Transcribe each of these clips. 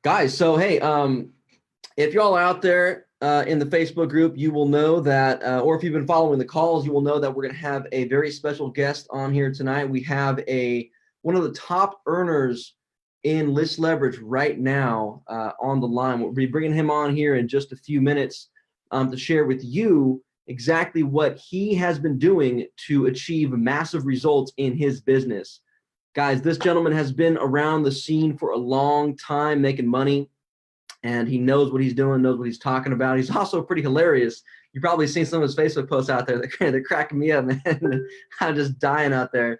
Guys, so hey, if y'all are out there in the Facebook group, you will know that, or if you've been following the calls, you will know that we're going to have a very special guest on here tonight. We have one of the top earners in list leverage right now on the line. We'll be bringing him on here in just a few minutes to share with you exactly what he has been doing to achieve massive results in his business. Guys, this gentleman has been around the scene for a long time making money, and he knows what he's doing, knows what he's talking about. He's also pretty hilarious. You've probably seen some of his Facebook posts out there. They're cracking me up, man. I'm just dying out there.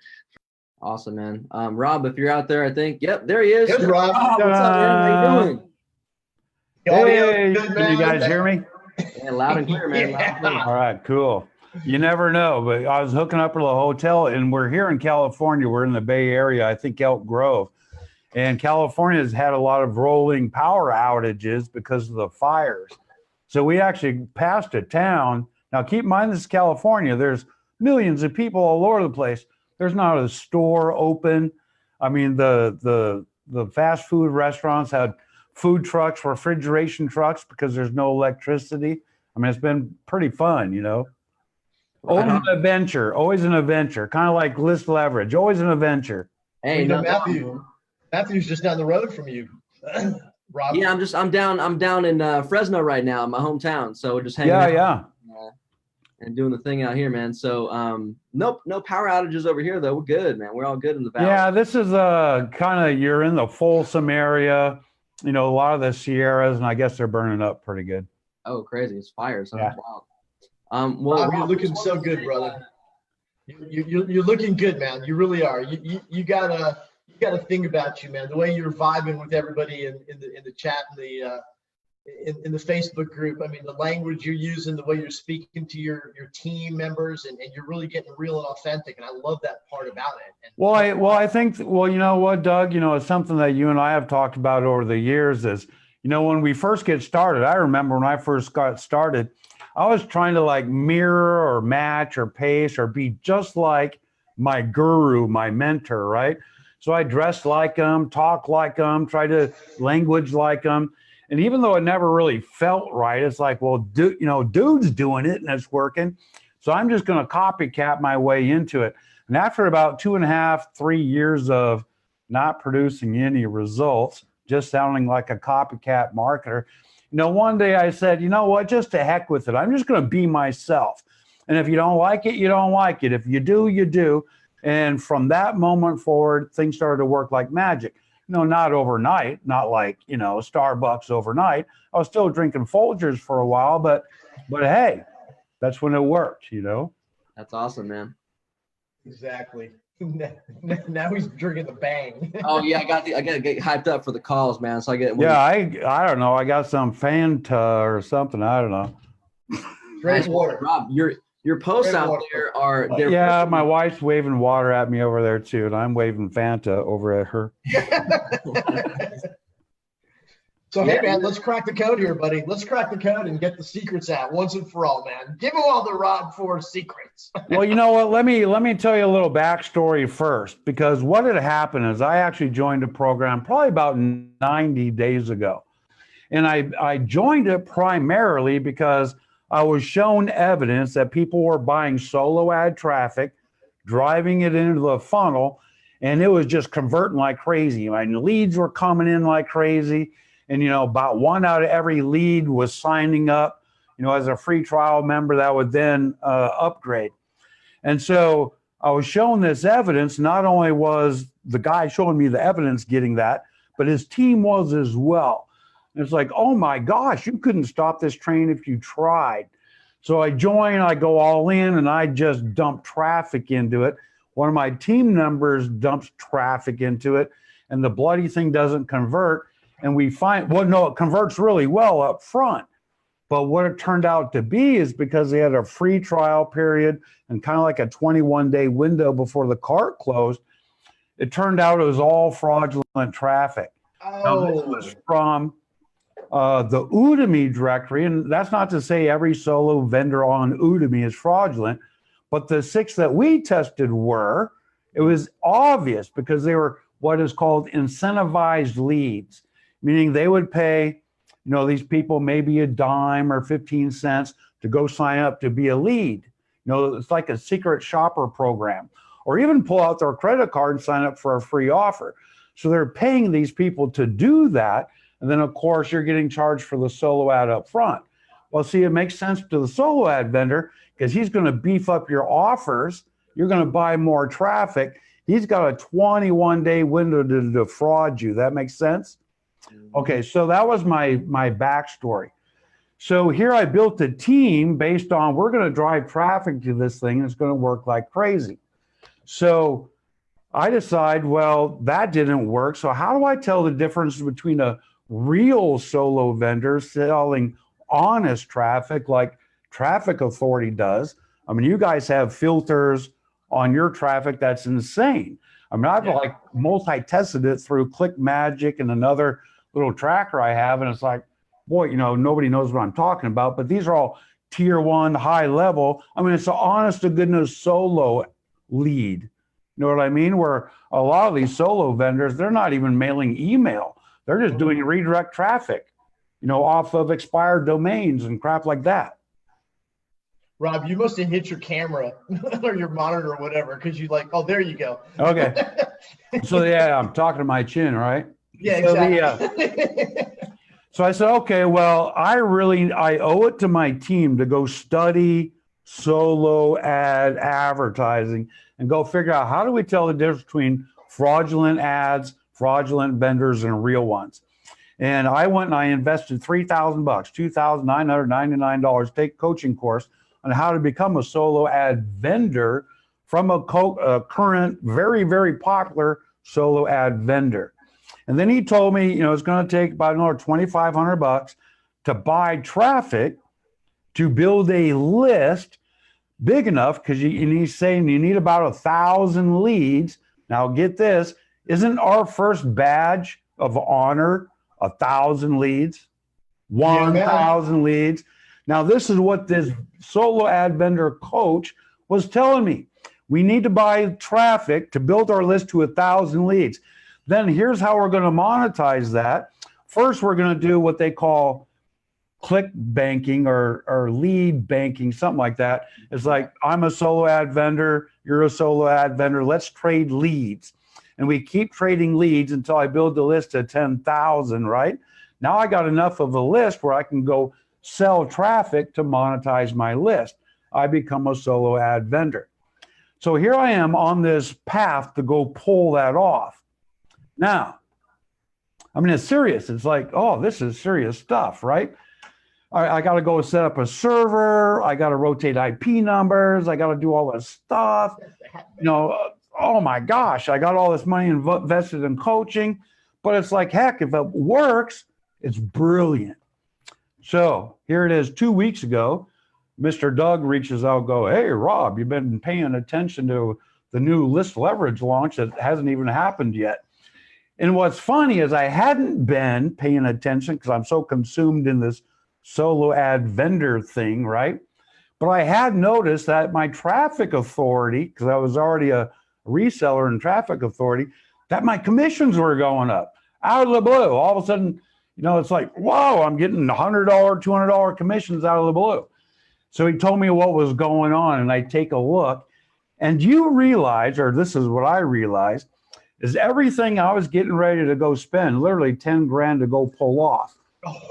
Awesome, man. Rob, if you're out there, I think, yep, there he is. Here's Rob. What's up, man? How you doing? Hey, can you guys hear me? Yeah, loud and clear, man. Yeah. Loud and clear. All right, cool. You never know, but I was hooking up at a hotel, and we're here in California. We're in the Bay Area, I think Elk Grove. And California has had a lot of rolling power outages because of the fires. So we actually passed a town. Now, keep in mind, this is California. There's millions of people all over the place. There's not a store open. I mean, the fast food restaurants had food trucks, refrigeration trucks, because there's no electricity. I mean, it's been pretty fun, you know. Always an adventure, kind of like list leverage, always an adventure. Hey, Matthew's just down the road from you, Rob. Yeah, I'm down in Fresno right now, my hometown. So we're just hanging out. And doing the thing out here, man. So no power outages over here though. We're good, man. We're all good in the valley. Yeah, this is kind of, you're in the Folsom area, you know, a lot of the Sierras, and I guess they're burning up pretty good. Oh, crazy. It's fires. Huh? Yeah. Wow. Well, Rob, you're looking so good, brother. You're looking good, man. You really are. You got a thing about you, man. The way you're vibing with everybody in the chat and in the Facebook group. I mean, the language you're using, the way you're speaking to your team members, and you're really getting real and authentic. And I love that part about it. And I think, you know what, Doug, you know, it's something that you and I have talked about over the years is, you know, when we first get started, I remember when I first got started, I was trying to like mirror or match or pace or be just like my guru, my mentor, right? So I dressed like him, talk like him, try to language like him. And even though it never really felt right, it's like, well, dude's doing it and it's working. So I'm just going to copycat my way into it. And after about 2.5, 3 years of not producing any results, just sounding like a copycat marketer, you know, one day I said, you know what, just to heck with it. I'm just going to be myself. And if you don't like it, you don't like it. If you do, you do. And from that moment forward, things started to work like magic. No, not overnight, not like, you know, Starbucks overnight. I was still drinking Folgers for a while, but hey, that's when it worked, you know. That's awesome, man. Exactly. Now he's drinking the Bang. Oh yeah, I got to get hyped up for the calls, man. So I get I don't know. I got some Fanta or something. I don't know. Drink water. Rob, your posts out there are my wife's waving water at me over there too, and I'm waving Fanta over at her. So hey man, let's crack the code here, buddy. Let's crack the code and get the secrets out once and for all, man. Give them all the Rob Fore secrets. Well, you know what? Let me tell you a little backstory first, because what had happened is I actually joined a program probably about 90 days ago. And I joined it primarily because I was shown evidence that people were buying solo ad traffic, driving it into the funnel, and it was just converting like crazy. My leads were coming in like crazy. And, you know, about 1 out of every lead was signing up, you know, as a free trial member that would then upgrade. And so I was shown this evidence. Not only was the guy showing me the evidence getting that, but his team was as well. And it's like, oh my gosh, you couldn't stop this train if you tried. So I join, I go all in, and I just dump traffic into it. One of my team members dumps traffic into it, and the bloody thing doesn't convert. And we find, well, no, it converts really well up front. But what it turned out to be is because they had a free trial period and kind of like a 21-day window before the cart closed, it turned out it was all fraudulent traffic. Now, this was from the Udemy directory, and that's not to say every solo vendor on Udemy is fraudulent, but the 6 that we tested were. It was obvious because they were what is called incentivized leads. meaning they would pay, these people maybe a dime or 15 cents to go sign up to be a lead. It's like a secret shopper program, or even pull out their credit card and sign up for a free offer. So they're paying these people to do that. And then, of course, you're getting charged for the solo ad up front. Well, see, it makes sense to the solo ad vendor because he's going to beef up your offers. You're going to buy more traffic. He's got a 21-day window to defraud you. That makes sense? Okay, so that was my backstory. So here I built a team based on we're going to drive traffic to this thing, and it's going to work like crazy. So I decide, well, that didn't work. So how do I tell the difference between a real solo vendor selling honest traffic like Traffic Authority does? I mean, you guys have filters on your traffic that's insane. I mean, I've like multi-tested it through Click Magic and another little tracker I have, and it's like, boy, nobody knows what I'm talking about, but these are all tier 1, high level. I mean, it's an honest to goodness solo lead. You know what I mean? Where a lot of these solo vendors, they're not even mailing email. They're just doing redirect traffic, off of expired domains and crap like that. Rob, you must have hit your camera or your monitor or whatever, because you there you go. Okay. So yeah, I'm talking to my chin, right? Yeah, exactly. So I said, okay, well, I owe it to my team to go study solo ad advertising and go figure out how do we tell the difference between fraudulent ads, fraudulent vendors, and real ones. And I went and I invested $3,000, $2,999, take coaching course on how to become a solo ad vendor from a current, very, very popular solo ad vendor. And then he told me, it's going to take about another $2,500 to buy traffic to build a list big enough, because he's saying you need about 1,000 leads. Now get this, isn't our first badge of honor 1,000 leads? 1,000 leads. Now this is what this solo ad vendor coach was telling me. We need to buy traffic to build our list to 1,000 leads. Then here's how we're going to monetize that. First, we're going to do what they call click banking or lead banking, something like that. It's like, I'm a solo ad vendor, you're a solo ad vendor, let's trade leads. And we keep trading leads until I build the list to 10,000, right? Now I got enough of a list where I can go sell traffic to monetize my list. I become a solo ad vendor. So here I am on this path to go pull that off. Now, I mean, it's serious. It's like, oh, this is serious stuff, right? I got to go set up a server. I got to rotate IP numbers. I got to do all this stuff. Oh my gosh, I got all this money invested in coaching, but it's like, heck, if it works, it's brilliant. So here it is 2 weeks ago, Mr. Doug reaches out, hey, Rob, you've been paying attention to the new list leverage launch that hasn't even happened yet. And what's funny is I hadn't been paying attention because I'm so consumed in this solo ad vendor thing, right? But I had noticed that my Traffic Authority, because I was already a reseller in Traffic Authority, that my commissions were going up out of the blue. All of a sudden, it's like, whoa, I'm getting $100, $200 commissions out of the blue. So he told me what was going on, and I take a look, and you realize, or this is what I realized, is everything I was getting ready to go spend, literally 10 grand to go pull off.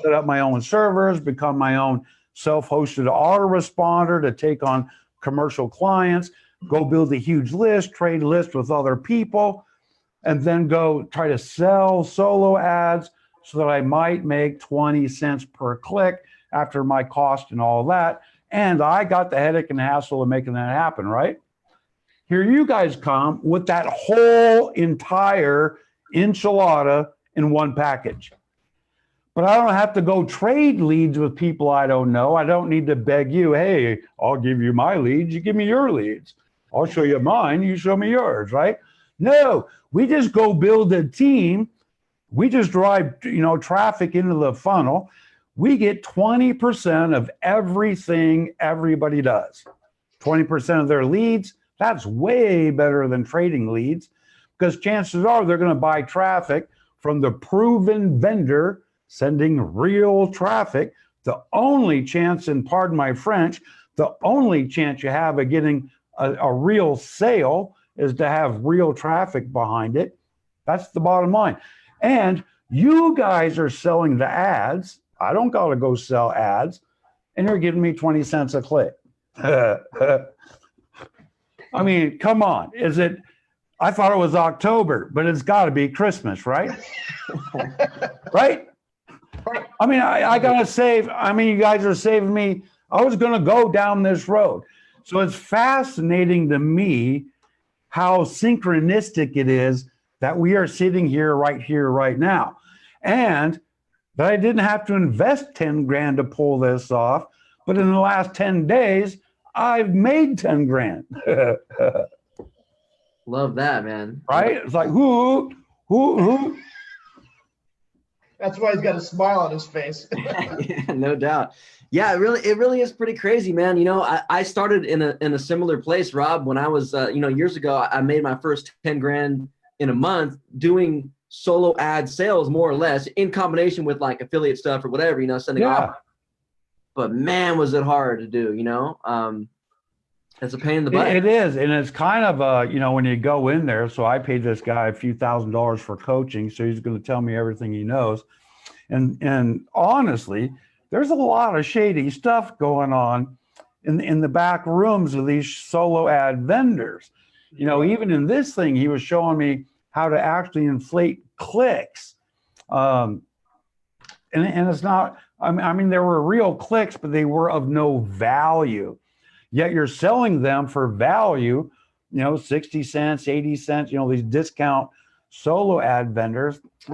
Set up my own servers, become my own self-hosted autoresponder to take on commercial clients, go build a huge list, trade list with other people, and then go try to sell solo ads so that I might make 20 cents per click after my cost and all that. And I got the headache and hassle of making that happen, right? Here you guys come with that whole entire enchilada in one package. But I don't have to go trade leads with people I don't know. I don't need to beg you, hey, I'll give you my leads, you give me your leads. I'll show you mine, you show me yours, right? No, we just go build a team. We just drive, traffic into the funnel. We get 20% of everything everybody does. 20% of their leads. That's way better than trading leads, because chances are they're going to buy traffic from the proven vendor sending real traffic. The only chance, and pardon my French, the only chance you have of getting a real sale is to have real traffic behind it. That's the bottom line. And you guys are selling the ads. I don't got to go sell ads. And you're giving me 20 cents a click. I mean, come on. I thought it was October, but it's got to be Christmas, right? Right? I mean, I got to save. I mean, you guys are saving me. I was going to go down this road. So it's fascinating to me how synchronistic it is that we are sitting here, right now. And that I didn't have to invest 10 grand to pull this off. But in the last 10 days, I've made 10 grand. Love that, man. Right? It's like, who? That's why he's got a smile on his face. Yeah, no doubt. Yeah, it really is pretty crazy, man. You know, I started in a similar place, Rob, when I was, years ago. I made my first 10 grand in a month doing solo ad sales, more or less, in combination with like affiliate stuff or whatever, sending off. But man, was it hard to do, it's a pain in the butt. It is. And it's kind of, when you go in there. So I paid this guy a few $1,000s for coaching. So he's going to tell me everything he knows. And honestly, there's a lot of shady stuff going on in the back rooms of these solo ad vendors. Even in this thing, he was showing me how to actually inflate clicks. And it's not, I mean, there were real clicks, but they were of no value. Yet you're selling them for value, 60 cents, 80 cents, these discount solo ad vendors. It's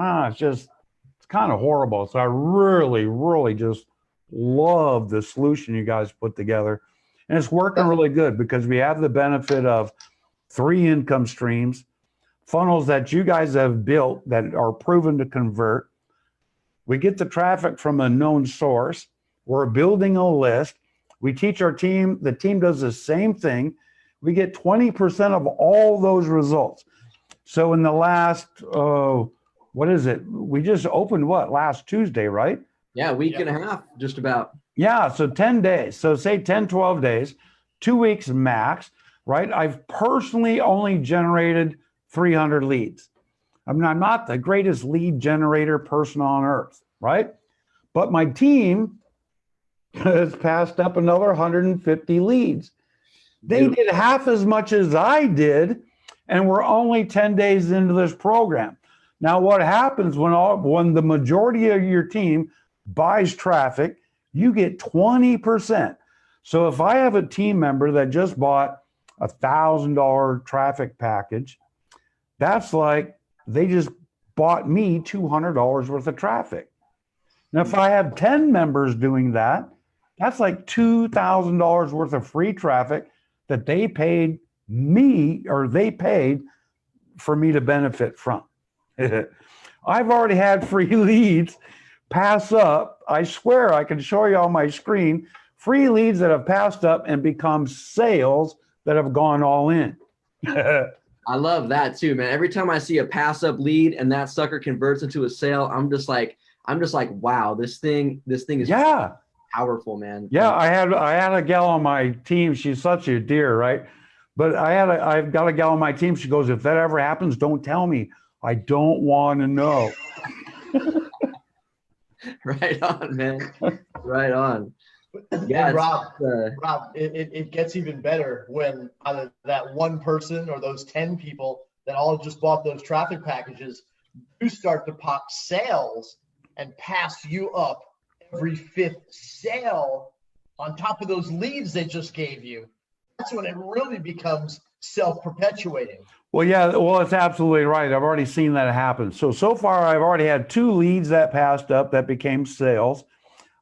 kind of horrible. So I really, really just love the solution you guys put together. And it's working really good because we have the benefit of 3 income streams, funnels that you guys have built that are proven to convert. We get the traffic from a known source. We're building a list. We teach our team. The team does the same thing. We get 20% of all those results. So in the last, what is it? We just opened last Tuesday, right? Yeah, week and a half, just about. Yeah, so 10 days. So say 10, 12 days, 2 weeks max, right? I've personally only generated 300 leads. I mean, I'm not the greatest lead generator person on earth, right? But my team has passed up another 150 leads. They did half as much as I did, and we're only 10 days into this program. Now, what happens when the majority of your team buys traffic, you get 20%. So if I have a team member that just bought a $1,000 traffic package, that's like they just bought me $200 worth of traffic. Now, if I have 10 members doing that, that's like $2,000 worth of free traffic that they paid me, or they paid for me to benefit from. I've already had free leads pass up. I swear I can show you on my screen free leads that have passed up and become sales that have gone all in. I love that too, man. Every time I see a pass up lead and that sucker converts into a sale, I'm just like, wow, this thing is powerful, man. Yeah, I had a gal on my team. She's such a dear, right? But I've got a gal on my team. She goes, if that ever happens, don't tell me. I don't want to know. Right on, man. Right on. Yeah, Rob, it gets even better when either that one person or those 10 people that all just bought those traffic packages, you start to pop sales and pass you up every 5th sale on top of those leads they just gave you. That's when it really becomes self-perpetuating. Well, yeah, it's absolutely right. I've already seen that happen. So far, I've already had 2 leads that passed up that became sales.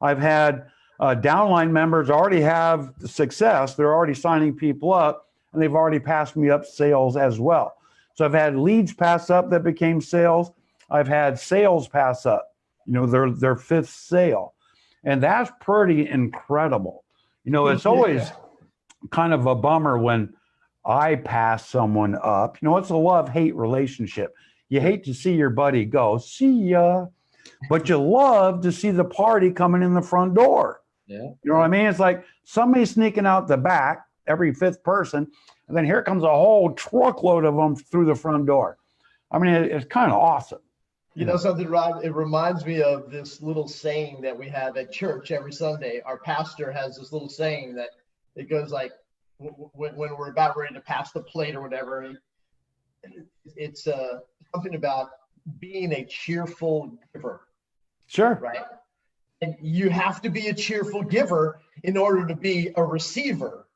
I've had downline members already have success. They're already signing people up, and they've already passed me up sales as well. So I've had leads pass up that became sales. I've had sales pass up, their 5th sale. And that's pretty incredible. It's always kind of a bummer when I pass someone up. It's a love-hate relationship. You hate to see your buddy go, see ya, but you love to see the party coming in the front door. Yeah. You know what I mean? It's like somebody sneaking out the back, every fifth person, and then here comes a whole truckload of them through the front door. I mean, it's kind of awesome. You know something, Rod? It reminds me of this little saying that we have at church every Sunday. Our pastor has this little saying that it goes like, when we're about ready to pass the plate or whatever, it's something about being a cheerful giver. Sure. Right. And you have to be a cheerful giver in order to be a receiver.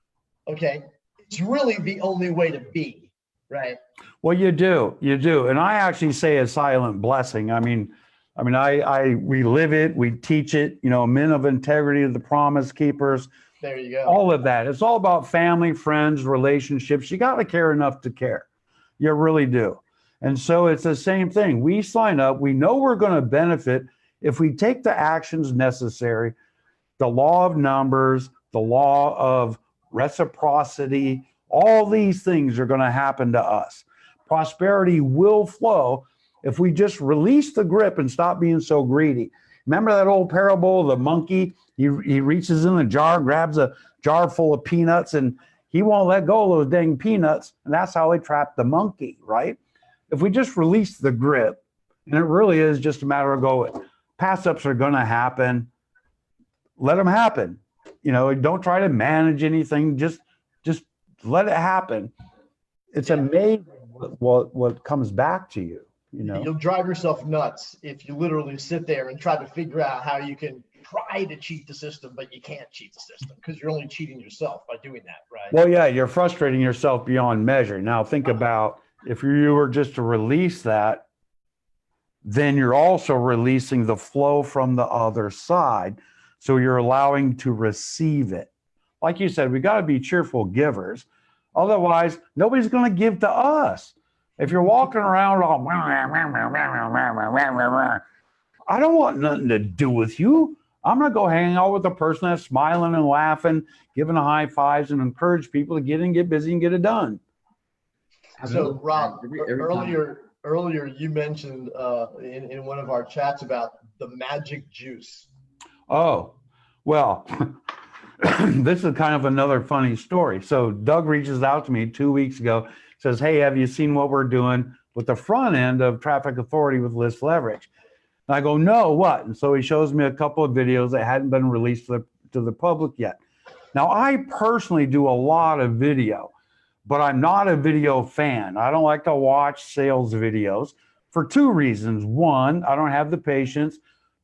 Okay. It's really the only way to be. Right. Well, you do. And I actually say a silent blessing. I mean, we live it, we teach it, you know, men of integrity, the promise keepers. There you go. All of that. It's all about family, friends, relationships. You got to care enough to care. You really do. And so it's the same thing. We sign up. We know we're going to benefit if we take the actions necessary. The law of numbers, the law of reciprocity, all these things are going to happen to us. Prosperity will flow if we just release the grip and stop being so greedy. Remember that old parable of the monkey? He reaches in the jar, grabs a jar full of peanuts, and he won't let go of those dang peanuts. And that's how he trapped the monkey, right? If we just release the grip, and it really is just a matter of going, pass-ups are going to happen. Let them happen. You know, don't try to manage anything. Just let it happen. It's amazing what comes back to you. You know, you'll drive yourself nuts if you literally sit there and try to figure out how you can try to cheat the system, but you can't cheat the system because you're only cheating yourself by doing that, right? Well, yeah, you're frustrating yourself beyond measure. Now think about if you were just to release that, then you're also releasing the flow from the other side. So you're allowing to receive it. Like you said, we got to be cheerful givers. Otherwise, nobody's going to give to us. If you're walking around all, I don't want nothing to do with you. I'm going to go hang out with the person that's smiling and laughing, giving the high fives and encourage people to get busy and get it done. So, Rob, earlier you mentioned in one of our chats about the magic juice. Oh, well, this is kind of another funny story. So Doug reaches out to me 2 weeks ago, says, hey, have you seen what we're doing with the front end of Traffic Authority with list leverage? And I go, no, what? And so he shows me a couple of videos that hadn't been released to the public yet. Now, I personally do a lot of video, but I'm not a video fan. I don't like to watch sales videos for two reasons. One, I don't have the patience.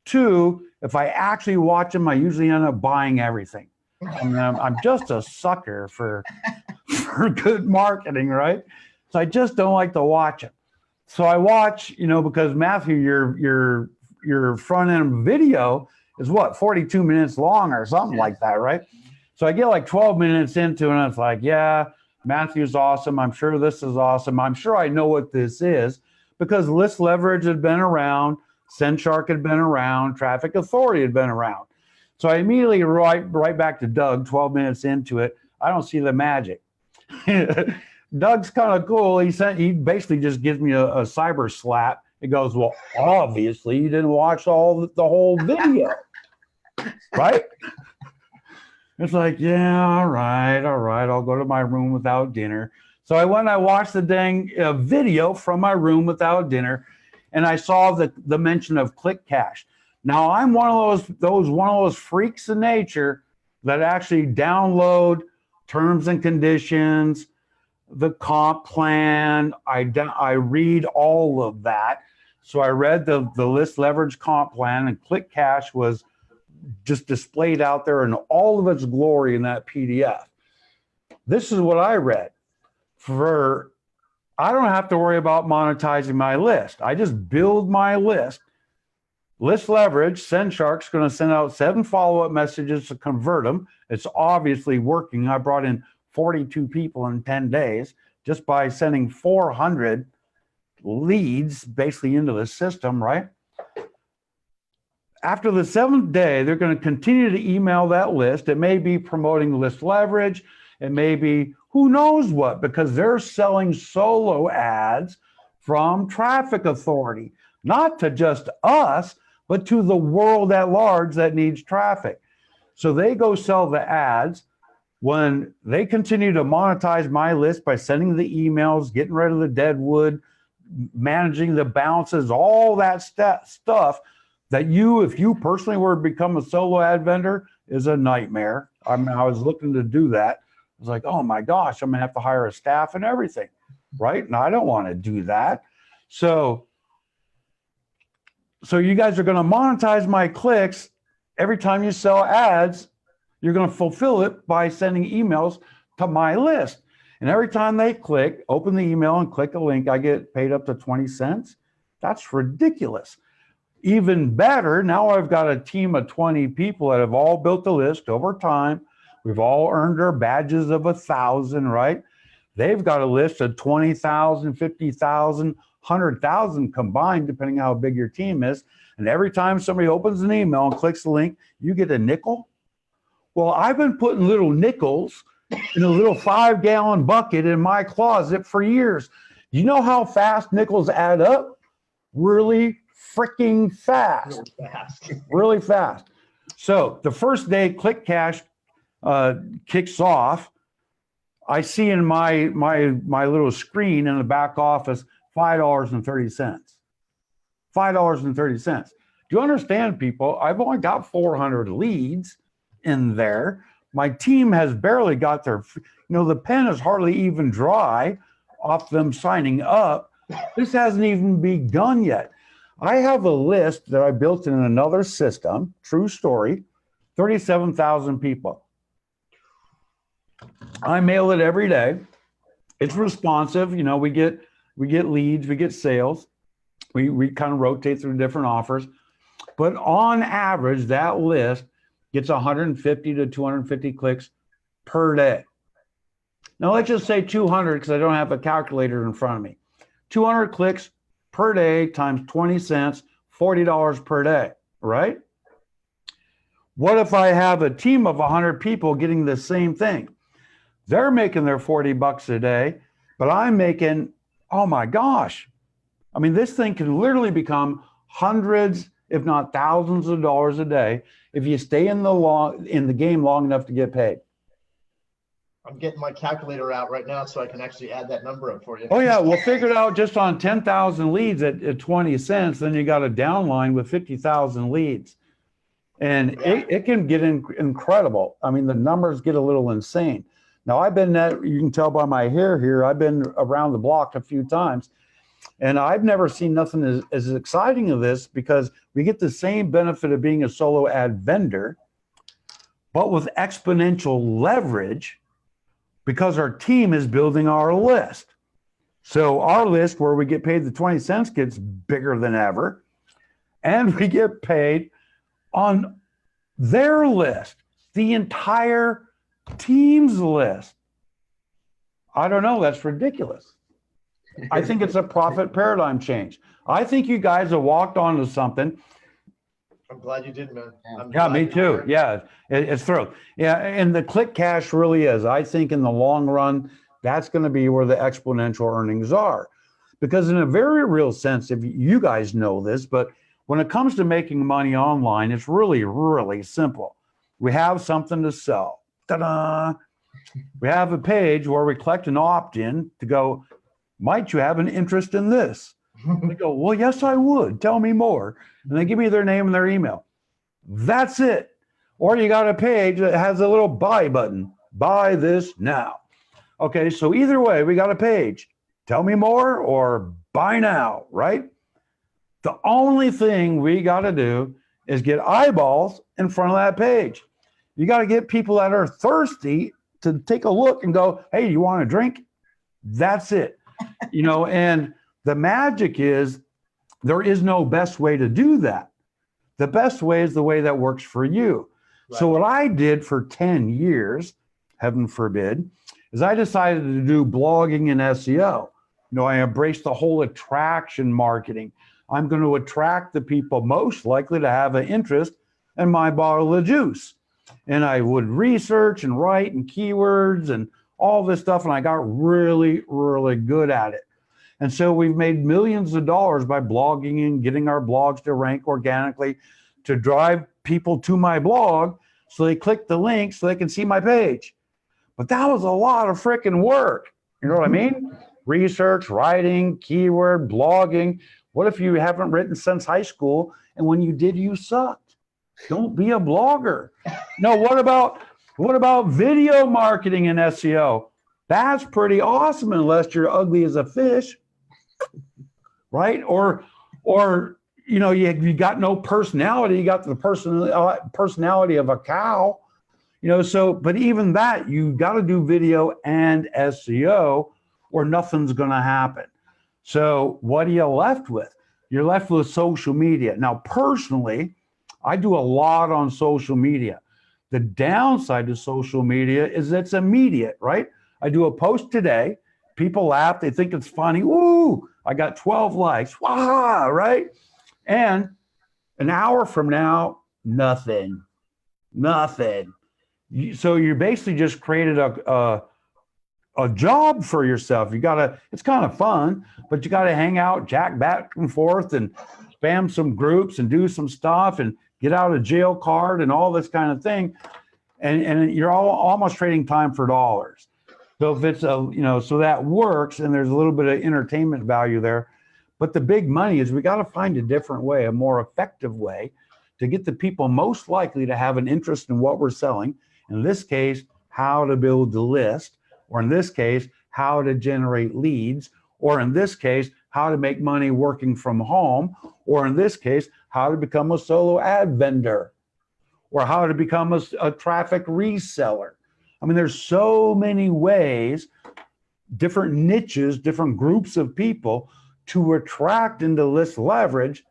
Two, if I actually watch them, I usually end up buying everything. I mean, I'm just a sucker for good marketing, right? So I just don't like to watch it. So I watch, you know, because Matthew, your front end video is what, 42 minutes long or something like that, right? So I get like 12 minutes into it and it's like, yeah, Matthew's awesome. I'm sure this is awesome. I'm sure I know what this is because list leverage had been around, SendShark had been around, Traffic Authority had been around. So I immediately right back to Doug, 12 minutes into it. I don't see the magic. Doug's kind of cool. He basically just gives me a cyber slap. He goes, well, obviously you didn't watch the whole video, right? It's like, yeah, all right. I'll go to my room without dinner. So I went and I watched the dang video from my room without dinner, and I saw the mention of click cash. Now I'm one of those freaks of nature that actually download terms and conditions, the comp plan. I read all of that. So I read the list leverage comp plan, and click cash was just displayed out there in all of its glory in that PDF. This is what I read. I don't have to worry about monetizing my list. I just build my list. List leverage, SendShark's going to send out 7 follow-up messages to convert them. It's obviously working. I brought in 42 people in 10 days just by sending 400 leads basically into the system, right? After the 7th day, they're going to continue to email that list. It may be promoting list leverage. It may be who knows what, because they're selling solo ads from traffic authority, not to just us, but to the world at large that needs traffic. So they go sell the ads. When they continue to monetize my list by sending the emails, getting rid of the deadwood, managing the bounces, all that stuff that if you personally were to become a solo ad vendor, is a nightmare. I mean, I was looking to do that. I was like, oh my gosh, I'm gonna have to hire a staff and everything, right? And I don't want to do that. So you guys are gonna monetize my clicks. Every time you sell ads, you're gonna fulfill it by sending emails to my list. And every time they open the email and click a link, I get paid up to 20 cents. That's ridiculous. Even better, now I've got a team of 20 people that have all built the list over time. We've all earned our badges of 1,000, right? They've got a list of 20,000, 50,000, 100,000 combined, depending how big your team is. And every time somebody opens an email and clicks the link, you get a nickel. Well, I've been putting little nickels in a little 5-gallon bucket in my closet for years. You know how fast nickels add up? Really freaking fast. Really fast. So the first day Click Cash kicks off, I see in my little screen in the back office $5.30. $5.30. Do you understand, people? I've only got 400 leads in there. My team has barely got the pen is hardly even dry off them signing up. This hasn't even begun yet. I have a list that I built in another system, true story, 37,000 people. I mail it every day. It's responsive. You know, we get leads, we get sales. We kind of rotate through different offers. But on average, that list gets 150 to 250 clicks per day. Now, let's just say 200 because I don't have a calculator in front of me. 200 clicks per day times 20 cents, $40 per day, right? What if I have a team of 100 people getting the same thing? They're making their 40 bucks a day, but I'm making, oh my gosh. I mean, this thing can literally become hundreds, if not thousands of dollars a day if you stay in the game long enough to get paid. I'm getting my calculator out right now so I can actually add that number up for you. Oh yeah, we'll figure it out just on 10,000 leads at 20 cents. Then you got a downline with 50,000 leads. And it can get incredible. I mean, the numbers get a little insane. Now you can tell by my hair here, I've been around the block a few times. And I've never seen nothing as exciting as this because we get the same benefit of being a solo ad vendor, but with exponential leverage because our team is building our list. So our list where we get paid the 20 cents gets bigger than ever. And we get paid on their list, the entire team's list. I don't know, that's ridiculous. I think it's a profit paradigm change. I think you guys have walked onto something. I'm glad you did, man. Yeah, me too. Yeah, it's thrilled. Yeah, and the Click Cash really is. I think in the long run, that's going to be where the exponential earnings are. Because in a very real sense, if you guys know this, but when it comes to making money online, it's really, really simple. We have something to sell. Ta-da! We have a page where we collect an opt-in to go, might you have an interest in this? They go, well, yes, I would. Tell me more. And they give me their name and their email. That's it. Or you got a page that has a little buy button. Buy this now. Okay, so either way, we got a page. Tell me more or buy now, right? The only thing we got to do is get eyeballs in front of that page. You got to get people that are thirsty to take a look and go, hey, you want a drink? That's it. You know, and the magic is there is no best way to do that. The best way is the way that works for you. Right. So what I did for 10 years, heaven forbid, is I decided to do blogging and SEO. You know, I embraced the whole attraction marketing. I'm going to attract the people most likely to have an interest in my bottle of juice. And I would research and write and keywords and all this stuff, and I got really, really good at it. And so we've made millions of dollars by blogging and getting our blogs to rank organically to drive people to my blog so they click the link so they can see my page. But that was a lot of freaking work. You know what I mean? Research, writing, keyword, blogging. What if you haven't written since high school and when you did, you sucked? Don't be a blogger. No, what about video marketing and SEO? That's pretty awesome unless you're ugly as a fish, right? Or you know, you got no personality. You got the personality of a cow, you know. So, but even that, you got to do video and SEO, or nothing's going to happen. So, what are you left with? You're left with social media. Now, personally, I do a lot on social media. The downside to social media is it's immediate, right? I do a post today. People laugh. They think it's funny. Ooh, I got 12 likes. Wow, right? And an hour from now, nothing. So you basically just created a job for yourself. It's kind of fun, but you got to hang out, jack back and forth and spam some groups and do some stuff and get out of jail card and all this kind of thing. And you're almost trading time for dollars. So if it's so that works and there's a little bit of entertainment value there. But the big money is we got to find a different way, a more effective way to get the people most likely to have an interest in what we're selling. In this case, how to build the list, or in this case, how to generate leads, or in this case, how to make money working from home, or in this case, how to become a solo ad vendor, or how to become a traffic reseller. I mean, there's so many ways, different niches, different groups of people to attract into list leverage.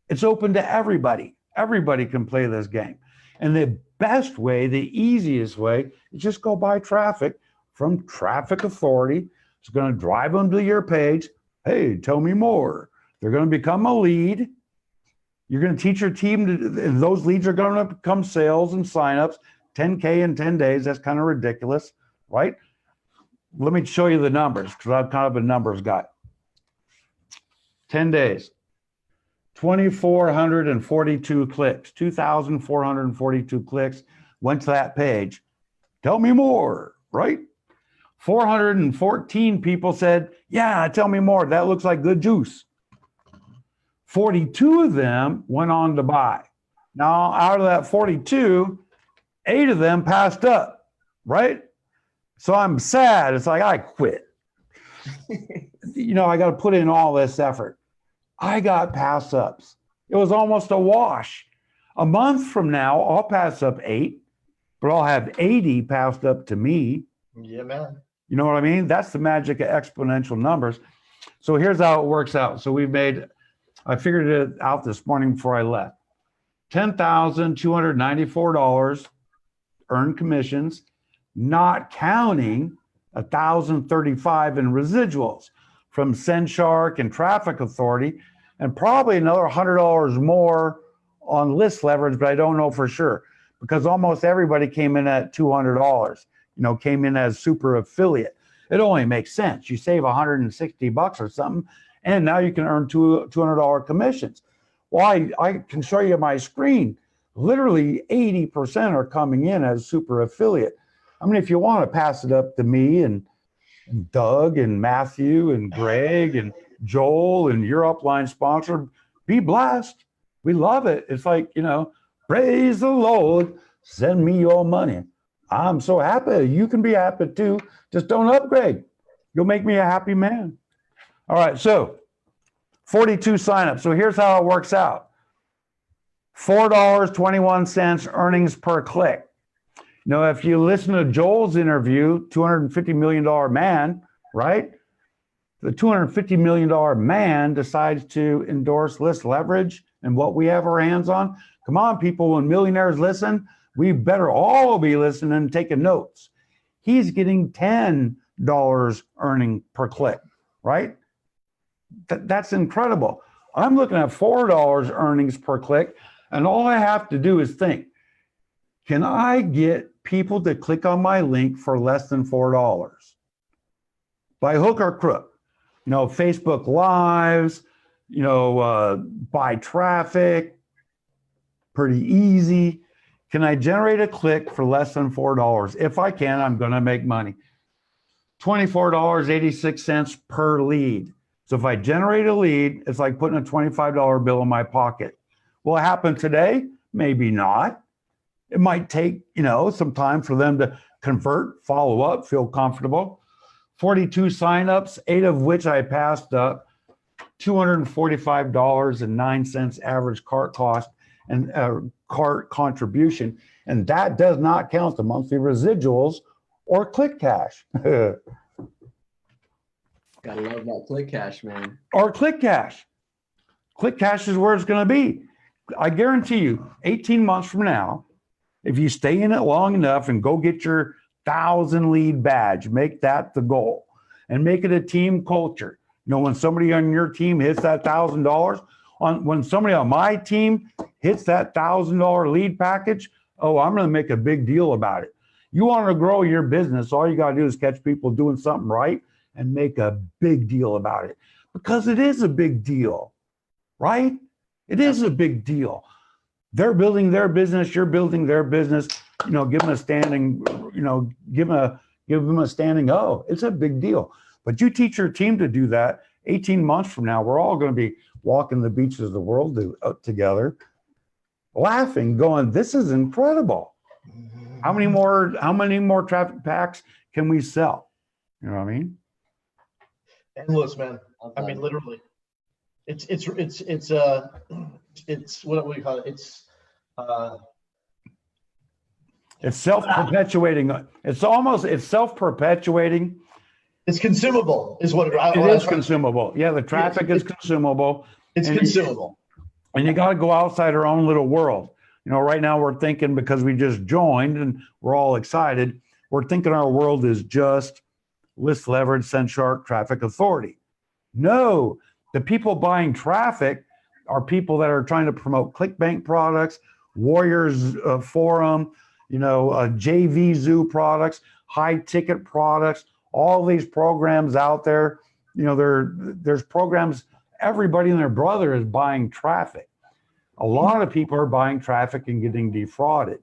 It's open to everybody. Everybody can play this game. And the best way, the easiest way, is just go buy traffic from Traffic Authority. It's going to drive them to your page. Hey, tell me more. They're going to become a lead. You're going to teach your team, and those leads are going to become sales and signups. 10K in 10 days. That's kind of ridiculous, right? Let me show you the numbers because I'm kind of a numbers guy. 10 days, 2,442 clicks, 2,442 clicks went to that page. Tell me more, right? 414 people said, yeah, tell me more. That looks like good juice. 42 of them went on to buy. Now, out of that 42, 8 of them passed up, right? So I'm sad. It's like, I quit. I got to put in all this effort. I got pass ups. It was almost a wash. A month from now, I'll pass up 8, but I'll have 80 passed up to me. Yeah, man. You know what I mean? That's the magic of exponential numbers. So here's how it works out. So I figured it out this morning before I left. $10,294 earned commissions, not counting 1,035 in residuals from SendShark and Traffic Authority, and probably another $100 more on list leverage, but I don't know for sure because almost everybody came in at $200, came in as super affiliate. It only makes sense. You save $160 or something, and now you can earn $200 commissions. Well, I can show you my screen. Literally 80% are coming in as super affiliate. I mean, if you want to pass it up to me and Doug and Matthew and Greg and Joel and your upline sponsor, be blessed. We love it. It's like, praise the Lord, send me your money. I'm so happy. You can be happy too. Just don't upgrade. You'll make me a happy man. All right, so 42 signups. So here's how it works out. $4.21 earnings per click. If you listen to Joel's interview, $250 million man, right? The $250 million man decides to endorse list leverage and what we have our hands on. Come on, people, when millionaires listen, we better all be listening and taking notes. He's getting $10 earning per click, right? That's incredible. I'm looking at $4 earnings per click, and all I have to do is think, can I get people to click on my link for less than $4? By hook or crook. Facebook Lives, buy traffic, pretty easy. Can I generate a click for less than $4? If I can, I'm going to make money. $24.86 per lead. So if I generate a lead, it's like putting a $25 bill in my pocket. Will it happen today? Maybe not. It might take, some time for them to convert, follow up, feel comfortable. 42 signups, 8 of which I passed up. $245.09 average cart cost and cart contribution. And that does not count the monthly residuals or click cash. Gotta love that click cash, man. Or click cash. Click cash is where it's going to be. I guarantee you, 18 months from now, if you stay in it long enough and go get your 1,000 lead badge, make that the goal and make it a team culture. When somebody on your team hits that $1,000, when somebody on my team hits that $1,000 lead package, I'm going to make a big deal about it. You want to grow your business, all you got to do is catch people doing something right and make a big deal about it, because it is a big deal, right? It is a big deal. They're building their business, you're building their business. Give them a standing, give them a standing O. It's a big deal. But you teach your team to do that. 18 months from now, we're all going to be walking the beaches of the world together, laughing, going, "This is incredible. How many more traffic packs can we sell?" You know what I mean? Endless, man. I mean, literally. It's what we call it. It's self-perpetuating. It's self-perpetuating. It's consumable, is what it is. Consumable. Yeah, the traffic is consumable. It's consumable. And you got to go outside our own little world. Right now we're thinking, because we just joined and we're all excited, we're thinking our world is just list leverage, send shark, traffic authority. No, the people buying traffic are people that are trying to promote ClickBank products, Warriors Forum, JV Zoo products, high ticket products, all these programs out there. There's programs, everybody and their brother is buying traffic. A lot of people are buying traffic and getting defrauded.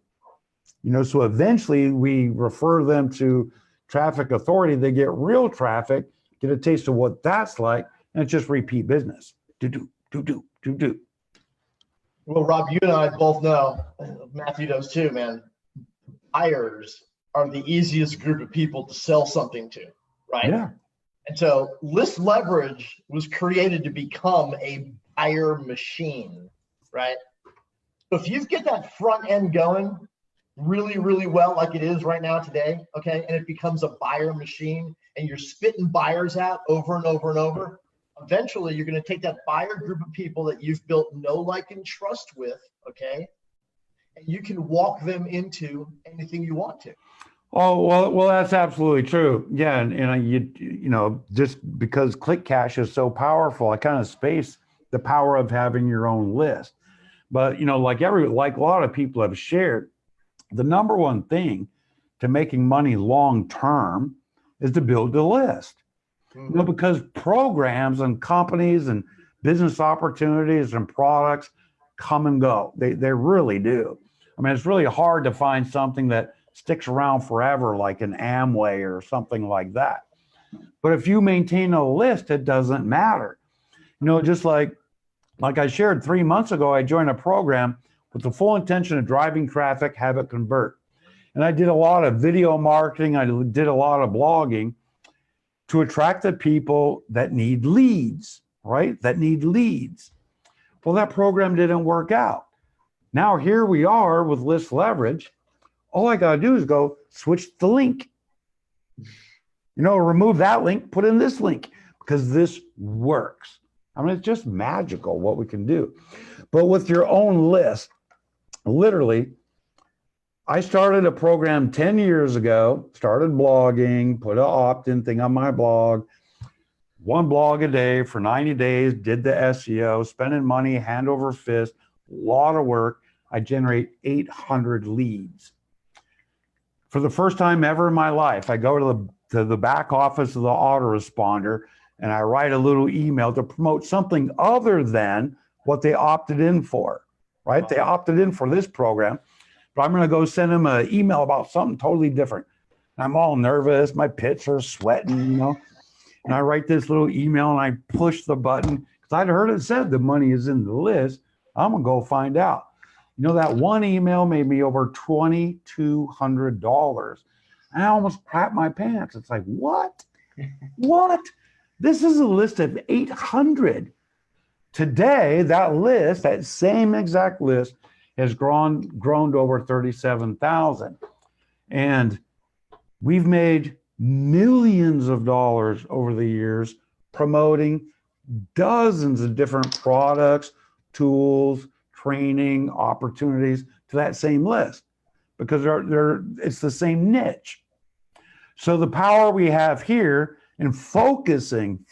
So eventually we refer them to traffic authority. They get real traffic, get a taste of what that's like, and it's just repeat business. Do. Well, Rob, you and I both know, Matthew does too, man. Buyers are the easiest group of people to sell something to, right? Yeah. And so list leverage was created to become a buyer machine, right? So if you get that front end going really, really well, like it is right now today, okay, and it becomes a buyer machine and you're spitting buyers out over and over and over, eventually you're going to take that buyer group of people that you've built know, like, and trust with, okay, and you can walk them into anything you want to. Oh, well, that's absolutely true. Yeah. And you just because click cash is so powerful, I kind of space the power of having your own list. But, like a lot of people have shared, the number one thing to making money long-term is to build a list. Mm-hmm. Because programs and companies and business opportunities and products come and go. They really do. I mean, it's really hard to find something that sticks around forever, like an Amway or something like that. But if you maintain a list, it doesn't matter. Just like I shared 3 months ago, I joined a program with the full intention of driving traffic, have it convert. And I did a lot of video marketing. I did a lot of blogging to attract the people that need leads, right? That need leads. Well, that program didn't work out. Now here we are with list leverage. All I got to do is go switch the link. Remove that link, put in this link, because this works. I mean, it's just magical what we can do. But with your own list, literally, I started a program 10 years ago, started blogging, put an opt-in thing on my blog, 1 blog a day for 90 days, did the SEO, spending money hand over fist, a lot of work. I generate 800 leads. For the first time ever in my life, I go to the back office of the autoresponder and I write a little email to promote something other than what they opted in for, right? They opted in for this program, but I'm going to go send them an email about something totally different. And I'm all nervous. My pits are sweating, and I write this little email and I push the button because I'd heard it said the money is in the list. I'm going to go find out. That one email made me over $2,200. And I almost crapped my pants. It's like, what? What? This is a list of 800. Today, that list, that same exact list, has grown to over 37,000. And we've made millions of dollars over the years promoting dozens of different products, tools, training, opportunities to that same list because it's the same niche. So the power we have here in focusing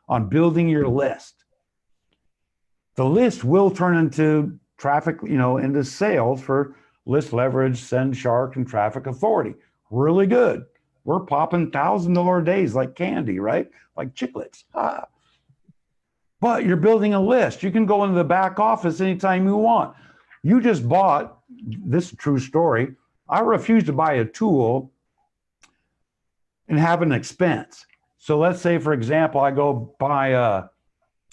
on building your list. The list will turn into traffic, into sales for List Leverage, Send Shark, and Traffic Authority. Really good. We're popping $1,000 days like candy, right? Like chiclets. But you're building a list. You can go into the back office anytime you want. You just bought, this is a true story. I refuse to buy a tool and have an expense. So let's say, for example, I go buy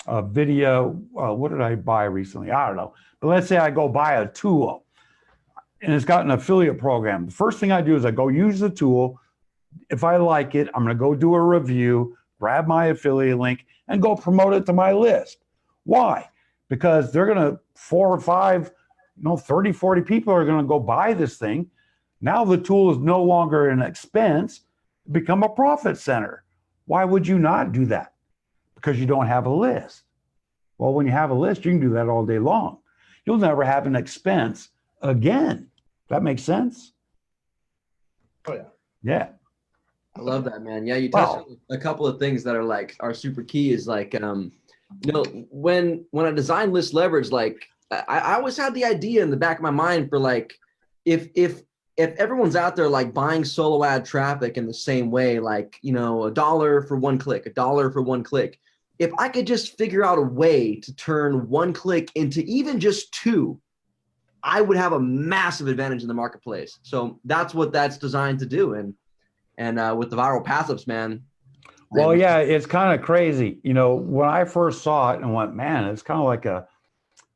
a video. What did I buy recently? I don't know. But let's say I go buy a tool and it's got an affiliate program. The first thing I do is I go use the tool. If I like it, I'm going to go do a review, grab my affiliate link, and go promote it to my list. Why? Because they're going to 4 or 5, 30, 40 people are going to go buy this thing. Now the tool is no longer an expense, become a profit center. Why would you not do that? Because you don't have a list. Well, when you have a list, you can do that all day long. You'll never have an expense again. That makes sense? Oh, yeah. Yeah. I love that, man. Yeah, you touched on a couple of things that are super key is like, when I design List Leverage, like I always had the idea in the back of my mind for like, if everyone's out there like buying solo ad traffic in the same way, like, $1 for one click, $1 for one click. If I could just figure out a way to turn one click into even just 2, I would have a massive advantage in the marketplace. So that's what that's designed to do. And with the viral passives, man. Well, yeah, it's kind of crazy. When I first saw it and went, man, it's kind of like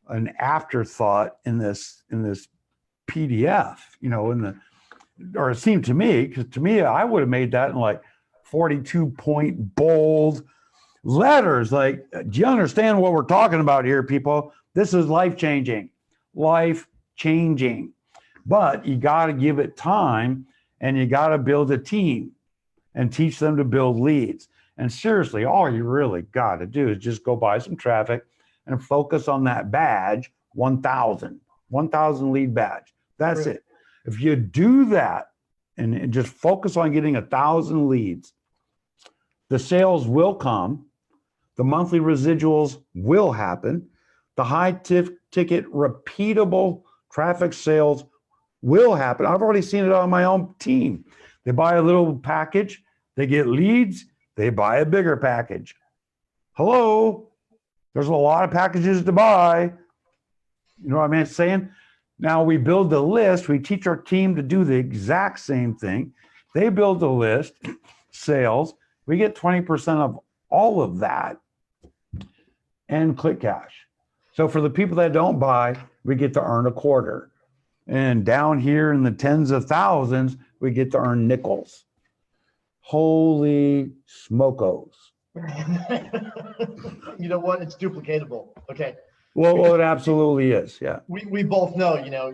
an afterthought in this PDF, or it seemed to me, because to me, I would have made that in like 42-point bold letters. Like, do you understand what we're talking about here, people? This is life-changing. But you got to give it time, and you got to build a team and teach them to build leads. And seriously, all you really got to do is just go buy some traffic and focus on that badge, 1,000 lead badge. That's it. If you do that and just focus on getting 1,000 leads, the sales will come. The monthly residuals will happen. The high ticket repeatable traffic sales will happen. I've already seen it on my own team. They buy a little package, they get leads, they buy a bigger package. Hello, there's a lot of packages to buy. You know what I'm saying? Now we build the list. We teach our team to do the exact same thing. They build the list, sales. We get 20% of all of that and click cash. So for the people that don't buy, we get to earn a quarter. And down here in the tens of thousands, we get to earn nickels. Holy smokos. You know what? It's duplicatable. Okay. Well, it absolutely is. Yeah. We both know,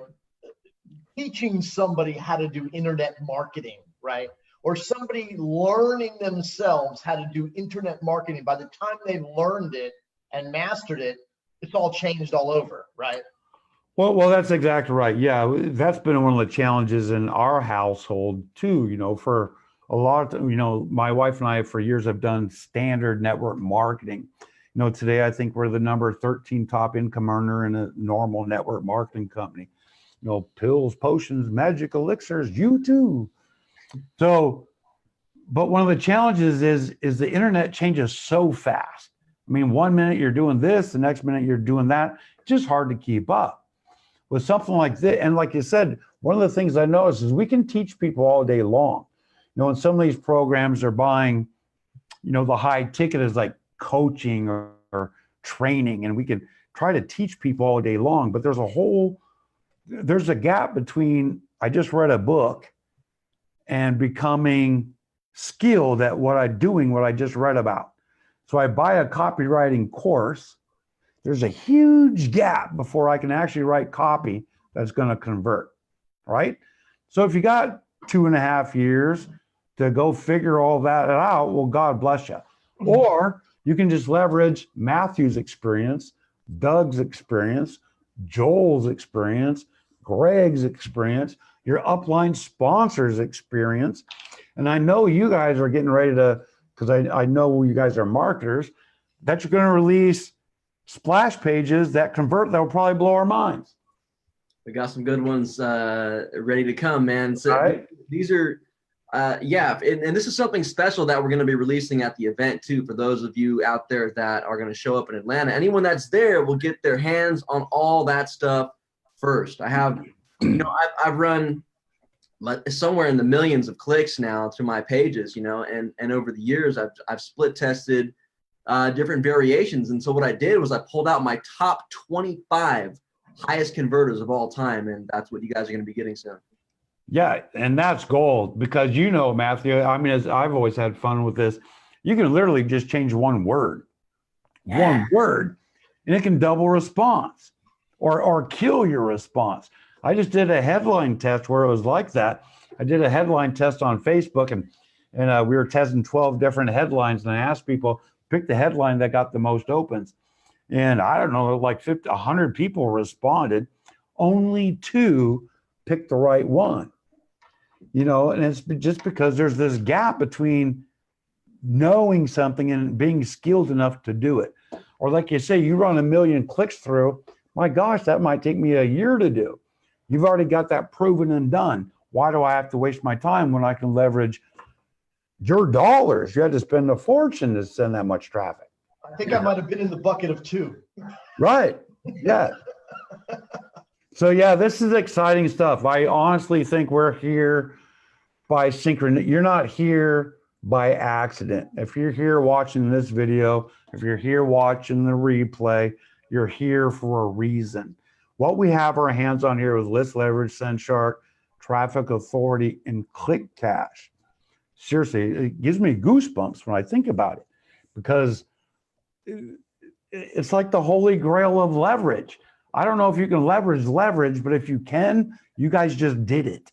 teaching somebody how to do internet marketing, right? Or somebody learning themselves how to do internet marketing, by the time they've learned it and mastered it, it's all changed all over, right? Well, that's exactly right. Yeah, that's been one of the challenges in our household too. For a lot of, my wife and I for years have done standard network marketing. Today I think we're the number 13 top income earner in a normal network marketing company. Pills, potions, magic elixirs, you too. So, But one of the challenges is the internet changes so fast. I mean, 1 minute you're doing this, the next minute you're doing that. It's just hard to keep up with something like this. And like you said, one of the things I noticed is we can teach people all day long. You know, in some of these programs, they're buying, you know, the high ticket is like coaching or training, and we can try to teach people all day long. But there's a gap between I just read a book and becoming skilled at what I just read about. So I buy a copywriting course. There's a huge gap before I can actually write copy that's going to convert, right? So if you got 2.5 years to go figure all that out, well, God bless you. Or you can just leverage Matthew's experience, Doug's experience, Joel's experience, Greg's experience, your upline sponsors experience. And I know you guys are getting ready to, because I know you guys are marketers, that you're going to release splash pages that convert that will probably blow our minds. We got some good ones ready to come, man. So right. These are, and this is something special that we're going to be releasing at the event too. For those of you out there that are going to show up in Atlanta, anyone that's there will get their hands on all that stuff first. I have, I've run somewhere in the millions of clicks now to my pages, and over the years I've split tested different variations. And so what I did was I pulled out my top 25 highest converters of all time, and that's what you guys are going to be getting soon. Yeah, and that's gold because Matthew, I mean, as I've always had fun with this, you can literally just change one word, and it can double response or kill your response. I just did a headline test where it was like that. I did a headline test on Facebook, and we were testing 12 different headlines, and I asked people, pick the headline that got the most opens. And I don't know, like 100 people responded. Only 2 picked the right one. And it's just because there's this gap between knowing something and being skilled enough to do it. Or like you say, you run 1 million clicks through, my gosh, that might take me a year to do. You've already got that proven and done. Why do I have to waste my time when I can leverage your dollars? You had to spend a fortune to send that much traffic. I think I might have been in the bucket of 2. Right. Yeah. So yeah, this is exciting stuff. I honestly think we're here by synchronicity. You're not here by accident. If you're here watching this video, if you're here watching the replay, you're here for a reason. What we have our hands on here is List Leverage, SendShark, Traffic Authority, and ClickCash. Seriously, it gives me goosebumps when I think about it, because it's like the holy grail of leverage. I don't know if you can leverage, but if you can, you guys just did it.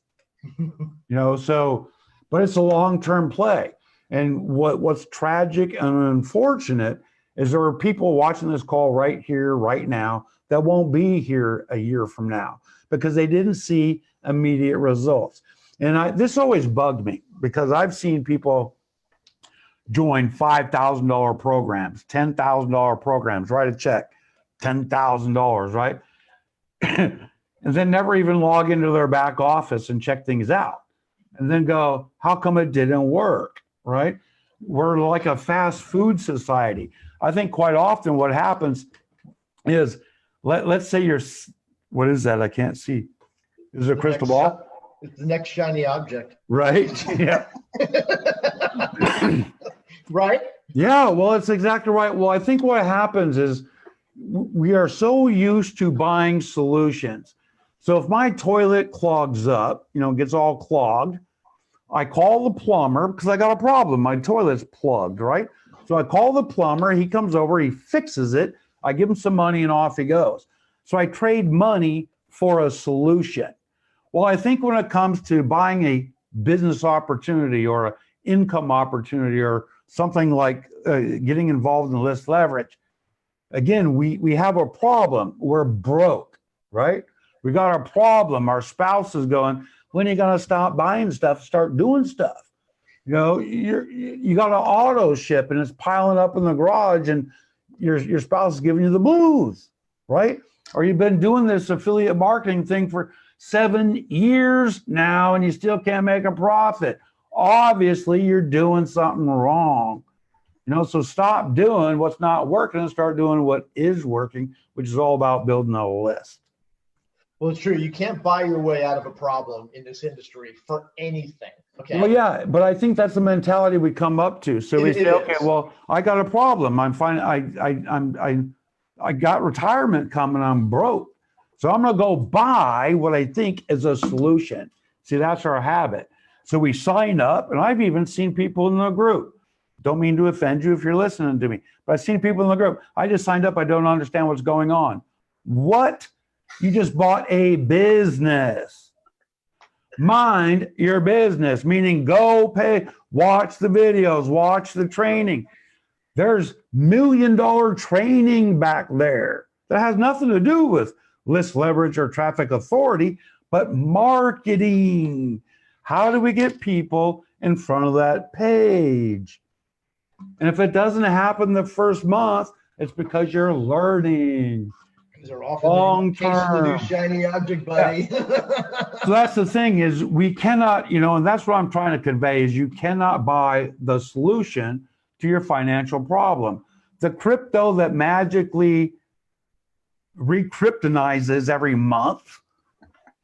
But it's a long-term play. And what's tragic and unfortunate is there are people watching this call right here, right now, that won't be here a year from now because they didn't see immediate results. And this always bugged me because I've seen people join $5,000 programs, $10,000 programs, write a check, $10,000, right? And then never even log into their back office and check things out. And then go, how come it didn't work, right? We're like a fast food society. I think quite often what happens is, let's say what is that? I can't see. Is it a crystal ball? It's the next shiny object. Right, yeah. Right? Yeah, well, it's exactly right. Well, I think what happens is we are so used to buying solutions. So if my toilet clogs up, gets all clogged, I call the plumber because I got a problem. My toilet's plugged, right? So I call the plumber, he comes over, he fixes it. I give him some money and off he goes. So I trade money for a solution. Well, I think when it comes to buying a business opportunity or an income opportunity or something like getting involved in list leverage, again, we have a problem. We're broke, right? We got a problem. Our spouse is going, when are you going to stop buying stuff, start doing stuff? You got an auto ship and it's piling up in the garage and your spouse is giving you the blues, right? Or you've been doing this affiliate marketing thing for 7 years now and you still can't make a profit. obviously you're doing something wrong. So stop doing what's not working and start doing what is working, which is all about building a list. Well, it's true. You can't buy your way out of a problem in this industry for anything. Okay. Well, yeah, but I think that's the mentality we come up to. So we say, okay, well, I got a problem. I'm fine. I got retirement coming. I'm broke. So I'm going to go buy what I think is a solution. See, that's our habit. So we sign up, and I've even seen people in the group. Don't mean to offend you if you're listening to me, but I've seen people in the group. I just signed up. I don't understand what's going on. What? You just bought a business. Mind your business, meaning go pay, watch the videos, watch the training. There's $1 million training back there that has nothing to do with list leverage or traffic authority, but marketing. How do we get people in front of that page? And if it doesn't happen the first month, it's because you're learning. They're often long the new term. shiny object, buddy. Yeah. So that's the thing is we cannot, and that's what I'm trying to convey is you cannot buy the solution to your financial problem. The crypto that magically recryptonizes every month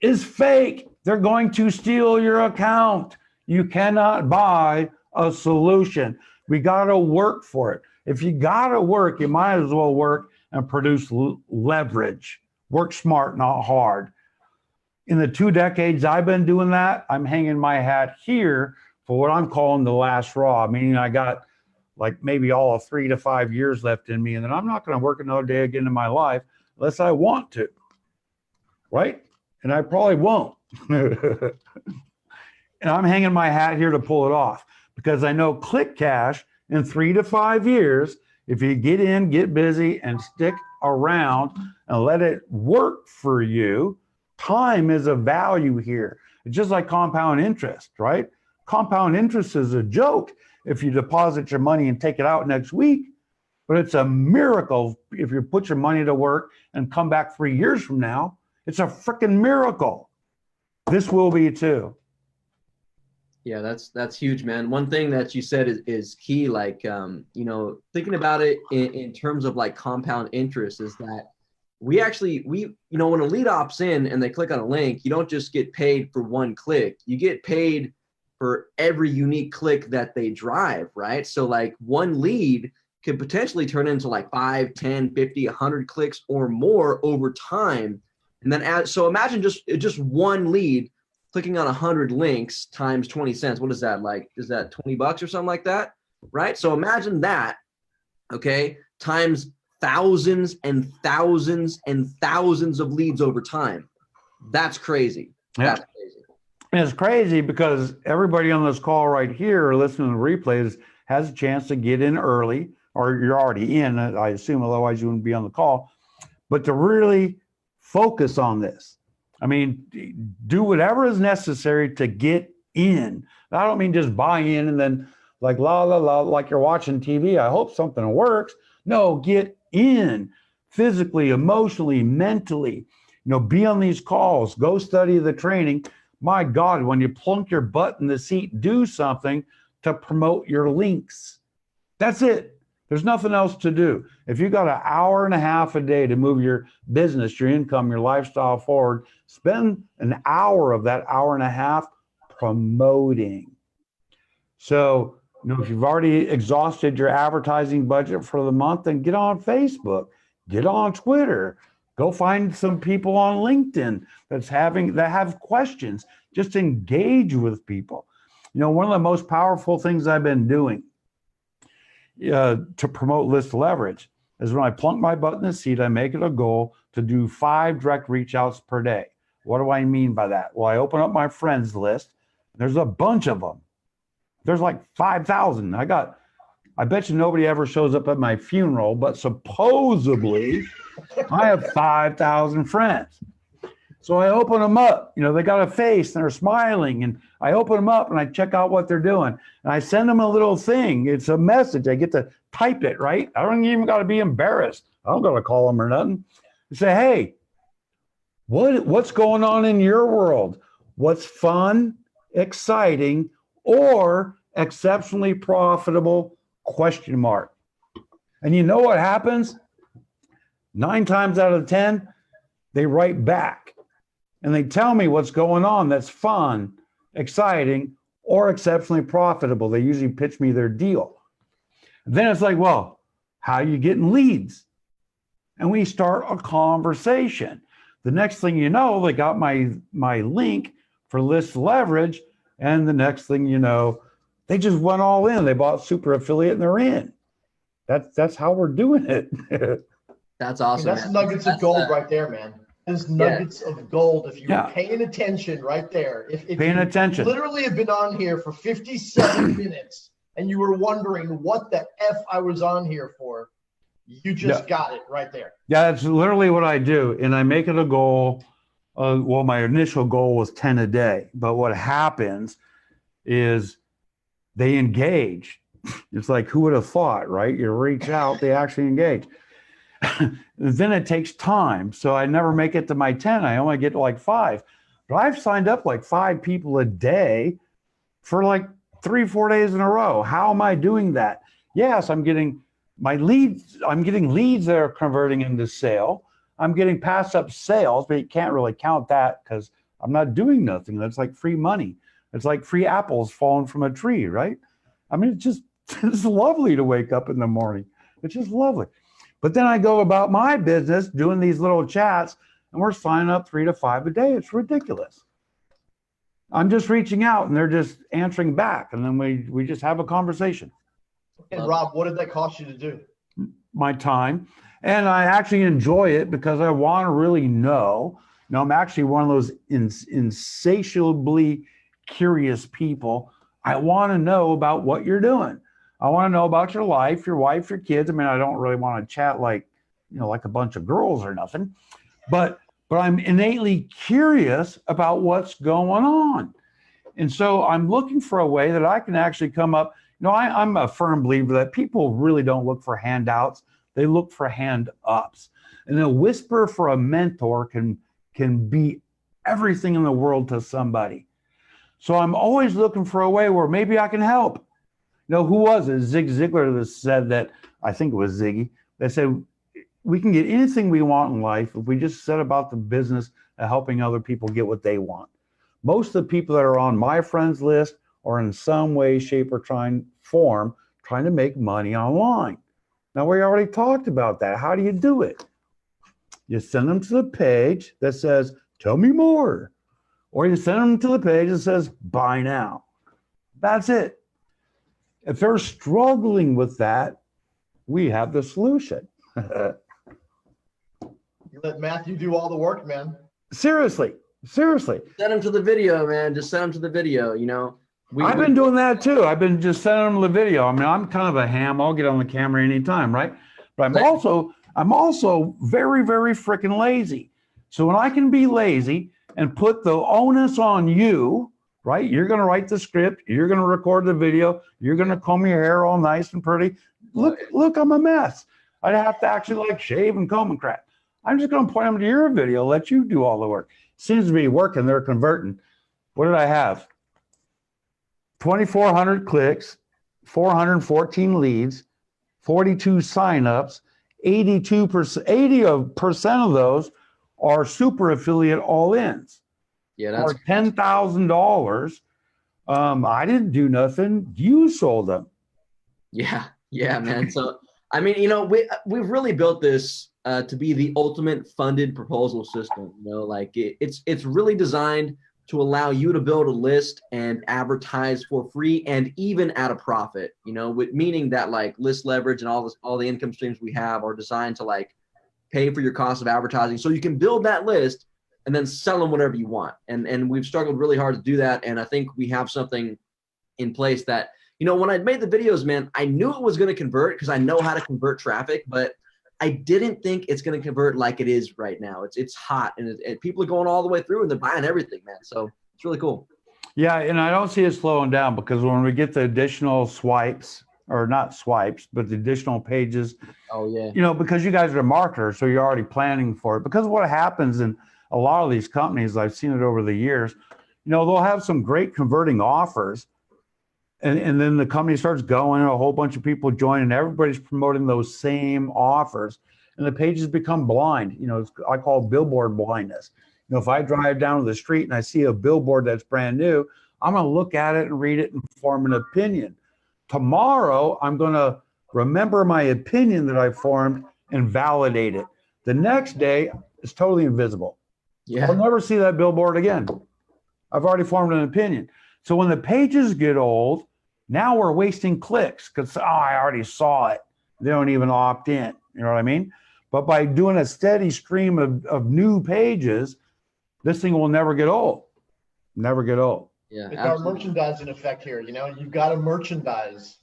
is fake. They're going to steal your account. You cannot buy a solution. We got to work for it. If you got to work, you might as well work and produce leverage. Work smart, not hard. In the 2 decades I've been doing that, I'm hanging my hat here for what I'm calling the last raw, meaning I got like maybe all of 3 to 5 years left in me, and then I'm not going to work another day again in my life unless I want to, right? And I probably won't. And I'm hanging my hat here to pull it off because I know click cash in 3 to 5 years, if you get in, get busy, and stick around and let it work for you, time is a value here. It's just like compound interest, right? Compound interest is a joke if you deposit your money and take it out next week, but it's a miracle if you put your money to work and come back 3 years from now. It's a freaking miracle. This will be too. Yeah, that's huge, man. One thing that you said is key, like, thinking about it in terms of like compound interest is that we when a lead opts in and they click on a link, you don't just get paid for one click. You get paid for every unique click that they drive, right? So like one lead could potentially turn into like 5, 10, 50, 100 clicks or more over time. And then so imagine just one lead clicking on 100 links times 20 cents. What is that like? Is that $20 or something like that? Right? So imagine that, okay, times thousands and thousands and thousands of leads over time. That's crazy. Yeah. That's crazy. And it's crazy because everybody on this call right here or listening to the replays has a chance to get in early, or you're already in, I assume, otherwise you wouldn't be on the call, but to really focus on this. I mean, do whatever is necessary to get in. I don't mean just buy in and then like la la la, like you're watching TV. I hope something works. No, get in physically, emotionally, mentally. Be on these calls. Go study the training. My God, when you plunk your butt in the seat, do something to promote your links. That's it. There's nothing else to do. If you got an hour and a half a day to move your business, your income, your lifestyle forward, spend an hour of that hour and a half promoting. So, if you've already exhausted your advertising budget for the month, then get on Facebook, get on Twitter, go find some people on LinkedIn that have questions. Just engage with people. One of the most powerful things I've been doing to promote list leverage is when I plunk my butt in the seat, I make it a goal to do 5 direct reach outs per day. What do I mean by that? Well, I open up my friends list. There's a bunch of them. There's like 5,000. I bet you nobody ever shows up at my funeral, but supposedly I have 5,000 friends. So I open them up, they got a face and they're smiling, and I open them up and I check out what they're doing. And I send them a little thing. It's a message. I get to type it, right? I don't even got to be embarrassed. I don't got to call them or nothing. I say, hey, what's going on in your world? What's fun, exciting, or exceptionally profitable, question mark. And you know what happens? 9 times out of 10, they write back and they tell me what's going on that's fun, exciting, or exceptionally profitable. They usually pitch me their deal. Then it's like, well, how are you getting leads? And we start a conversation. The next thing you know, they got my link for list leverage. And the next thing you know, they just went all in. They bought super affiliate and they're in. That's how we're doing it. That's awesome. That's nuggets of gold right there, man. There's nuggets of gold. If you're Yeah. paying attention right there, if Paying you attention. literally have been on here for 57 minutes and you were wondering what the F I was on here for, you just got it right there. Yeah, that's literally what I do. And I make it a goal. Well, my initial goal was 10 a day. But what happens is they engage. It's like, who would have thought, right? You reach out, they actually engage. Then it takes time. So I never make it to my 10. I only get to like 5. But I've signed up like 5 people a day for like 3-4 days in a row. How am I doing that? Yes, I'm getting my leads. I'm getting leads that are converting into sale. I'm getting pass up sales, but you can't really count that because I'm not doing nothing. That's like free money. It's like free apples falling from a tree, right? I mean, it's lovely to wake up in the morning. It's just lovely. But then I go about my business doing these little chats and we're signing up 3 to 5 a day. It's ridiculous. I'm just reaching out and they're just answering back. And then we just have a conversation. And Rob, what did that cost you to do? My time. And I actually enjoy it because I want to really know. You know, I'm actually one of those insatiably curious people. I want to know about what you're doing. I want to know about your life, your wife, your kids. I mean, I don't really want to chat like, you know, like a bunch of girls or nothing, but I'm innately curious about what's going on. And so I'm looking for a way that I can actually come up. You know, I'm a firm believer that people really don't look for handouts. They look for hand ups. And a whisper for a mentor can be everything in the world to somebody. So I'm always looking for a way where maybe I can help. You know, who was it? Zig Ziglar that said that, I think it was Ziggy, that said, we can get anything we want in life if we just set about the business of helping other people get what they want. Most of the people that are on my friends list are in some way, shape, or form trying to make money online. Now, we already talked about that. How do you do it? You send them to the page that says, tell me more. Or you send them to the page that says, buy now. That's it. If they're struggling with that, we have the solution. You let Matthew do all the work, man. Seriously. Send them to the video, man. Just send them to the video, you know. I've been doing that too. I've been just sending them the video. I mean, I'm kind of a ham. I'll get on the camera anytime, right? But I'm also very, very freaking lazy. So when I can be lazy and put the onus on you, right? You're going to write the script. You're going to record the video. You're going to comb your hair all nice and pretty. Look, I'm a mess. I'd have to actually like shave and comb and crap. I'm just going to point them to your video, let you do all the work. Seems to be working. They're converting. What did I have? 2,400 clicks, 414 leads, 42 signups, 80% of those are super affiliate all-ins. Yeah, that's or $10,000. I didn't do nothing. You sold them. Yeah, man. So I mean, you know, we've really built this to be the ultimate funded proposal system. You know, like it's really designed to allow you to build a list and advertise for free and even at a profit. You know, meaning that like list leverage and all the income streams we have are designed to like pay for your cost of advertising, so you can build that list and then sell them whatever you want. And we've struggled really hard to do that. And I think we have something in place that, you know, when I made the videos, man, I knew it was going to convert because I know how to convert traffic, but I didn't think it's going to convert like it is right now. It's hot and people are going all the way through and they're buying everything, man. So it's really cool. Yeah. And I don't see it slowing down because when we get the additional swipes, or not swipes, but the additional pages. Oh yeah. You know, because you guys are marketers, so you're already planning for it. Because what happens in a lot of these companies, I've seen it over the years, you know, they'll have some great converting offers, and then the company starts going, and a whole bunch of people join, and everybody's promoting those same offers, and the pages become blind. I call it billboard blindness. If I drive down to the street and I see a billboard that's brand new, I'm going to look at it and read it and form an opinion. Tomorrow, I'm going to remember my opinion that I formed and validate it. The next day, it's totally invisible. Yeah. I'll never see that billboard again. I've already formed an opinion. So when the pages get old, now we're wasting clicks because I already saw it. They don't even opt in. You know what I mean? But by doing a steady stream of new pages, this thing will never get old. Never get old. Yeah, it's our merchandising effect here. You've got to merchandise.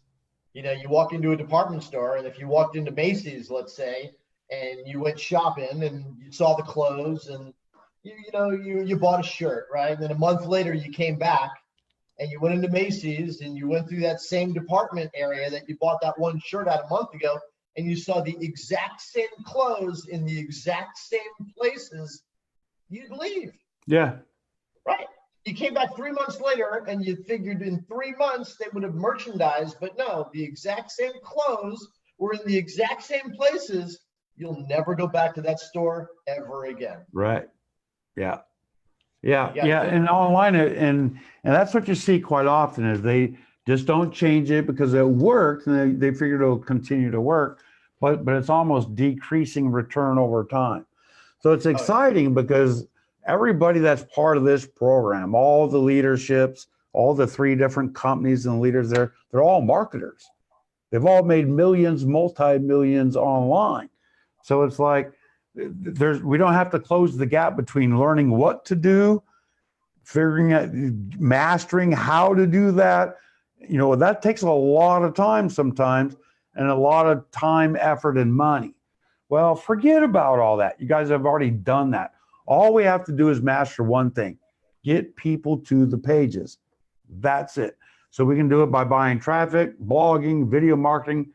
You walk into a department store, and if you walked into Macy's, let's say, and you went shopping and you saw the clothes and you bought a shirt, right? And then a month later you came back and you went into Macy's and you went through that same department area that you bought that one shirt out a month ago, and you saw the exact same clothes in the exact same places, you'd leave. Yeah. Right. You came back 3 months later and you figured in 3 months they would have merchandised, but no, the exact same clothes were in the exact same places. You'll never go back to that store ever again. Right. Yeah. And online, and that's what you see quite often is they just don't change it because it worked and they figure it'll continue to work, but it's almost decreasing return over time. So it's exciting because everybody that's part of this program, all the leaderships, all the 3 different companies and leaders there, they're all marketers. They've all made millions, multi-millions online. So it's like we don't have to close the gap between learning what to do, figuring out, mastering how to do that. That takes a lot of time sometimes, and a lot of time, effort, and money. Well, forget about all that. You guys have already done that. All we have to do is master one thing: get people to the pages. That's it. So we can do it by buying traffic, blogging, video marketing,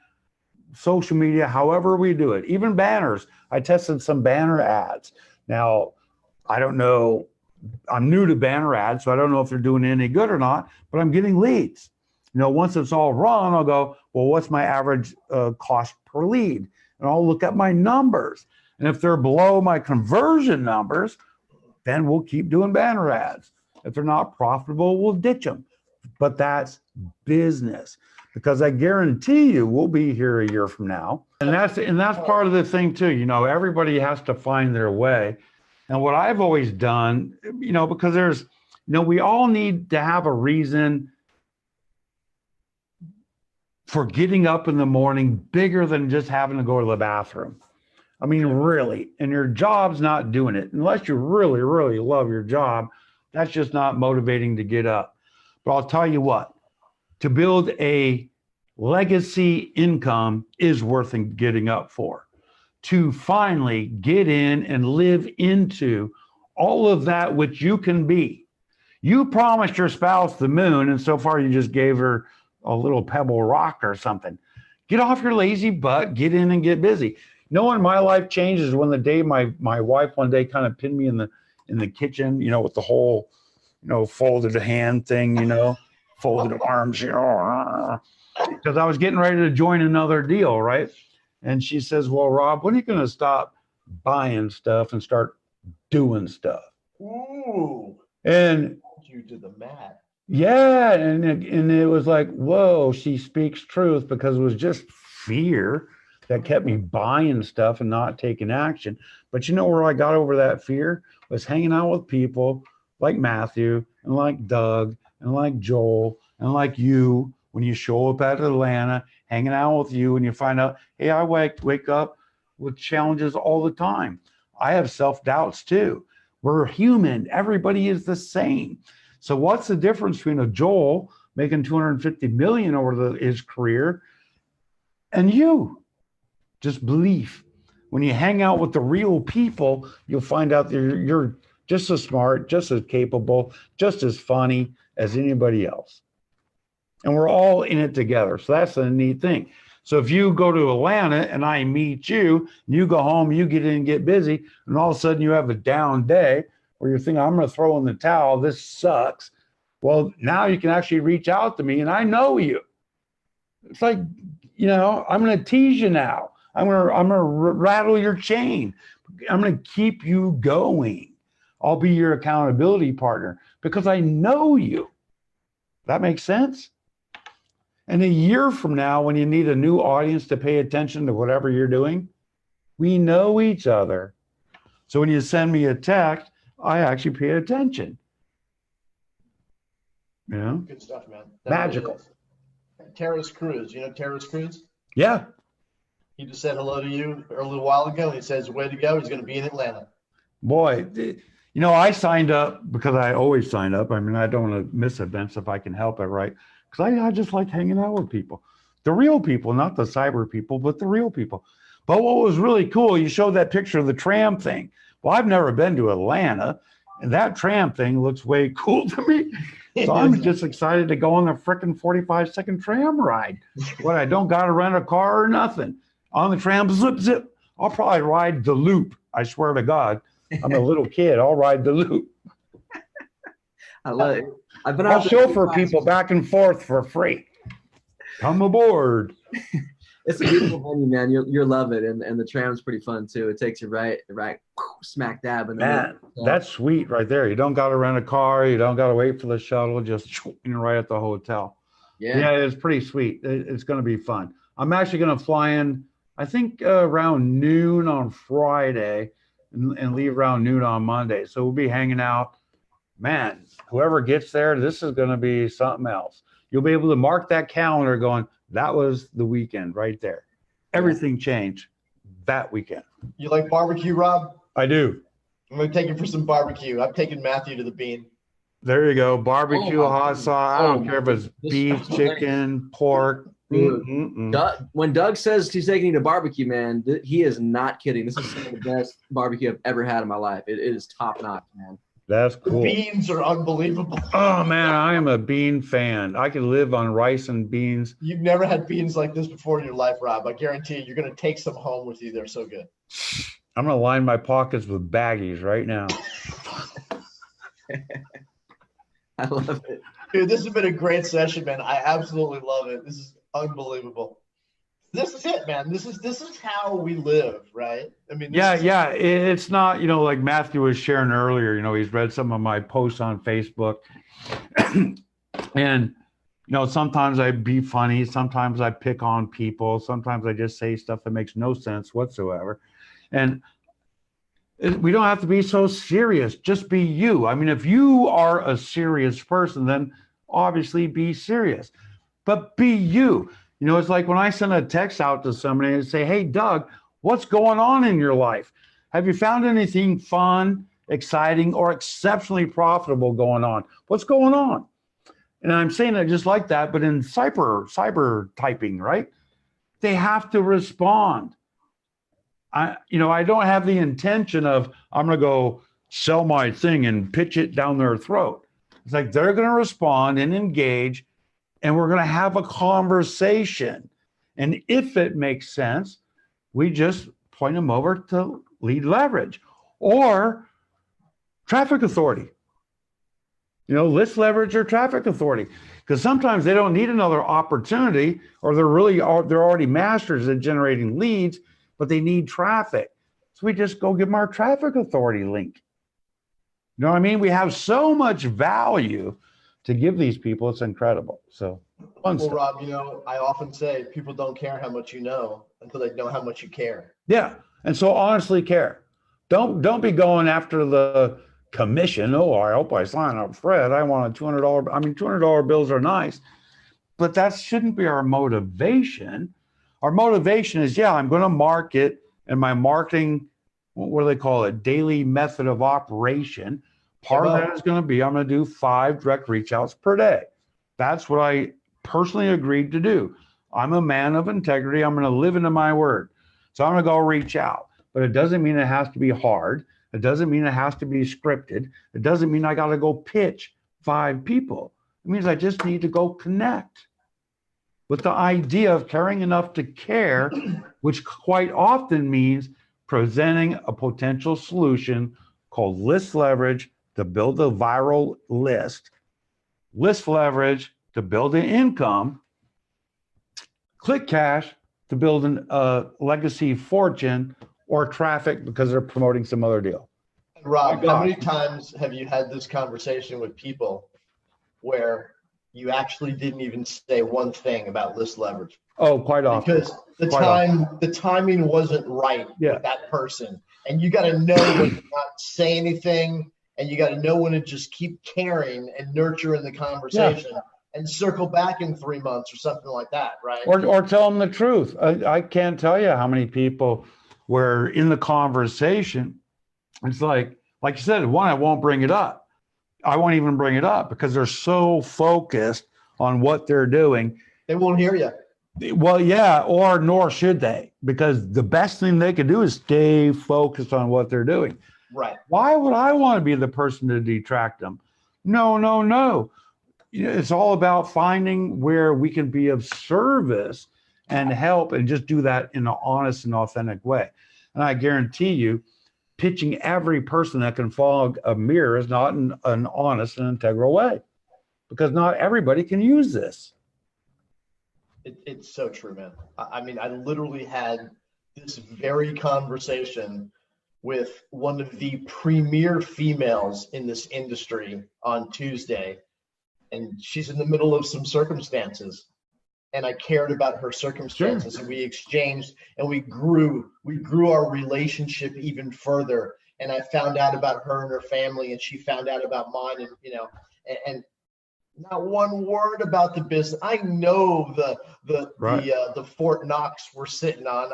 social media, however we do it, even banners. I tested some banner ads. Now, I don't know, I'm new to banner ads, so I don't know if they're doing any good or not, but I'm getting leads. Once it's all run, I'll go, well, what's my average cost per lead? And I'll look at my numbers. And if they're below my conversion numbers, then we'll keep doing banner ads. If they're not profitable, we'll ditch them. But that's business, because I guarantee you we'll be here a year from now. And that's part of the thing too. Everybody has to find their way. And what I've always done, because there's, we all need to have a reason for getting up in the morning bigger than just having to go to the bathroom. I mean, really, and your job's not doing it. Unless you really, really love your job, that's just not motivating to get up. But I'll tell you what, to build a legacy income is worth getting up for. To finally get in and live into all of that which you can be. You promised your spouse the moon, and so far you just gave her a little pebble rock or something. Get off your lazy butt, get in and get busy. When my life changes when the day my wife one day kind of pinned me in the kitchen, with the whole, folded hand thing, folded arms, because I was getting ready to join another deal, right? And she says, well, Rob, when are you going to stop buying stuff and start doing stuff? Ooh. And you did the math. Yeah, and it was like, whoa, she speaks truth, because it was just fear that kept me buying stuff and not taking action. But where I got over that fear was hanging out with people like Matthew and like Doug and like Joel and like you. When you show up at Atlanta, hanging out with you, and you find out, hey, I wake up with challenges all the time. I have self-doubts too. We're human. Everybody is the same. So what's the difference between a Joel making $250 million over his career and you? Just belief. When you hang out with the real people, you'll find out that you're just as smart, just as capable, just as funny as anybody else. And we're all in it together. So that's the neat thing. So if you go to Atlanta and I meet you, and you go home, you get in and get busy, and all of a sudden you have a down day where you're thinking, I'm going to throw in the towel, this sucks. Well, now you can actually reach out to me and I know you. It's like, I'm going to tease you now. I'm going to rattle your chain. I'm going to keep you going. I'll be your accountability partner because I know you. That makes sense? And a year from now, when you need a new audience to pay attention to whatever you're doing, we know each other. So when you send me a text, I actually pay attention. Good stuff, man. Magical. Really Terrace Cruz, Terrace Cruz? Yeah. He just said hello to you a little while ago. He says, way to go. He's going to be in Atlanta. Boy, I signed up because I always sign up. I mean, I don't want to miss events if I can help it, right? Because I just like hanging out with people. The real people, not the cyber people, but the real people. But what was really cool, you showed that picture of the tram thing. Well, I've never been to Atlanta, and that tram thing looks way cool to me. So I'm just excited to go on the frickin' 45-second tram ride. What, I don't got to rent a car or nothing. On the tram, zip, zip. I'll probably ride the loop. I swear to God. I'm a little kid. I'll ride the loop. I love it. I'll chauffeur people back and forth for free. Come aboard. It's a beautiful venue, man. You'll love it, and the tram's pretty fun too. It takes you right smack dab in the middle. That's sweet right there. You don't got to rent a car. You don't got to wait for the shuttle. Just right at the hotel. Yeah, it's pretty sweet. It's going to be fun. I'm actually going to fly in, I think around noon on Friday, and leave around noon on Monday. So we'll be hanging out. Man, whoever gets there, this is going to be something else. You'll be able to mark that calendar going, that was the weekend right there. Everything changed that weekend. You like barbecue, Rob? I do. I'm going to take you for some barbecue. I've taken Matthew to the Bean. There you go. Barbecue, hot sauce. I don't care if it's beef, chicken, pork. When Doug says he's taking you to barbecue, man, he is not kidding. This is some of the best barbecue I've ever had in my life. It is top notch, man. That's cool. The beans are unbelievable. Oh, man, I am a bean fan. I could live on rice and beans. You've never had beans like this before in your life, Rob. I guarantee you're going to take some home with you. They're so good. I'm going to line my pockets with baggies right now. I love it. Dude, this has been a great session, man. I absolutely love it. This is unbelievable. This is it, man. This is how we live, right? I mean, it's not, like Matthew was sharing earlier, he's read some of my posts on Facebook. And, sometimes I be funny. Sometimes I pick on people. Sometimes I just say stuff that makes no sense whatsoever. And we don't have to be so serious. Just be you. I mean, if you are a serious person, then obviously be serious. But be you. It's like when I send a text out to somebody and say, hey, Doug, what's going on in your life? Have you found anything fun, exciting, or exceptionally profitable going on? What's going on? And I'm saying it just like that, but in cyber typing, right? They have to respond. I don't have the intention of, I'm going to go sell my thing and pitch it down their throat. It's like they're going to respond and engage, and we're going to have a conversation. And if it makes sense, we just point them over to lead leverage or traffic authority. List leverage or traffic authority. Because sometimes they don't need another opportunity, or they're already masters at generating leads, but they need traffic. So we just go give them our traffic authority link. You know what I mean? We have so much value to give these people. It's incredible. So fun stuff. Rob, I often say people don't care how much you know until they know how much you care. Yeah. And so honestly care. Don't be going after the commission. Oh, I hope I sign up Fred. I want a $200. I mean, $200 bills are nice, but that shouldn't be our motivation. Our motivation is, I'm going to market, and my marketing, what do they call it? Daily method of operation. Part of that is going to be, I'm going to do 5 direct reach outs per day. That's what I personally agreed to do. I'm a man of integrity. I'm going to live into my word. So I'm going to go reach out. But it doesn't mean it has to be hard. It doesn't mean it has to be scripted. It doesn't mean I got to go pitch 5 people. It means I just need to go connect with the idea of caring enough to care, which quite often means presenting a potential solution called list leverage to build a viral list list leverage to build an income, click cash to build a legacy fortune, or traffic because they're promoting some other deal. Rob, how many times have you had this conversation with people where you actually didn't even say one thing about list leverage? Oh, quite often. Because the timing wasn't right with that person. And you got to know when to not say anything, and you got to know when to just keep caring and nurturing the conversation and circle back in 3 months or something like that, right? Or tell them the truth. I can't tell you how many people were in the conversation. It's like you said, one, I won't bring it up. I won't even bring it up because they're so focused on what they're doing. They won't hear you. Well, yeah, or nor should they, because the best thing they could do is stay focused on what they're doing. Right. Why would I want to be the person to detract them? No. It's all about finding where we can be of service and help, and just do that in an honest and authentic way. And I guarantee you, pitching every person that can follow a mirror is not an honest and integral way, because not everybody can use this. It's so true, man. I mean, I literally had this very conversation with one of the premier females in this industry on Tuesday, and she's in the middle of some circumstances, and I cared about her circumstances. Sure. And we exchanged, and we grew our relationship even further. And I found out about her and her family, and she found out about mine, and and not one word about the business. I know the Fort Knox we're sitting on.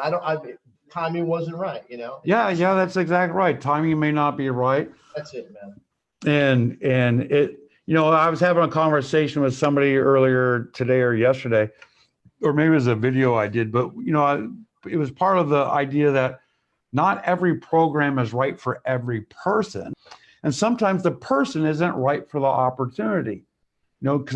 Timing wasn't right, Yeah, that's exactly right. Timing may not be right. That's it, man. And it, I was having a conversation with somebody earlier today or yesterday, or maybe it was a video I did, but it was part of the idea that not every program is right for every person, and sometimes the person isn't right for the opportunity. Because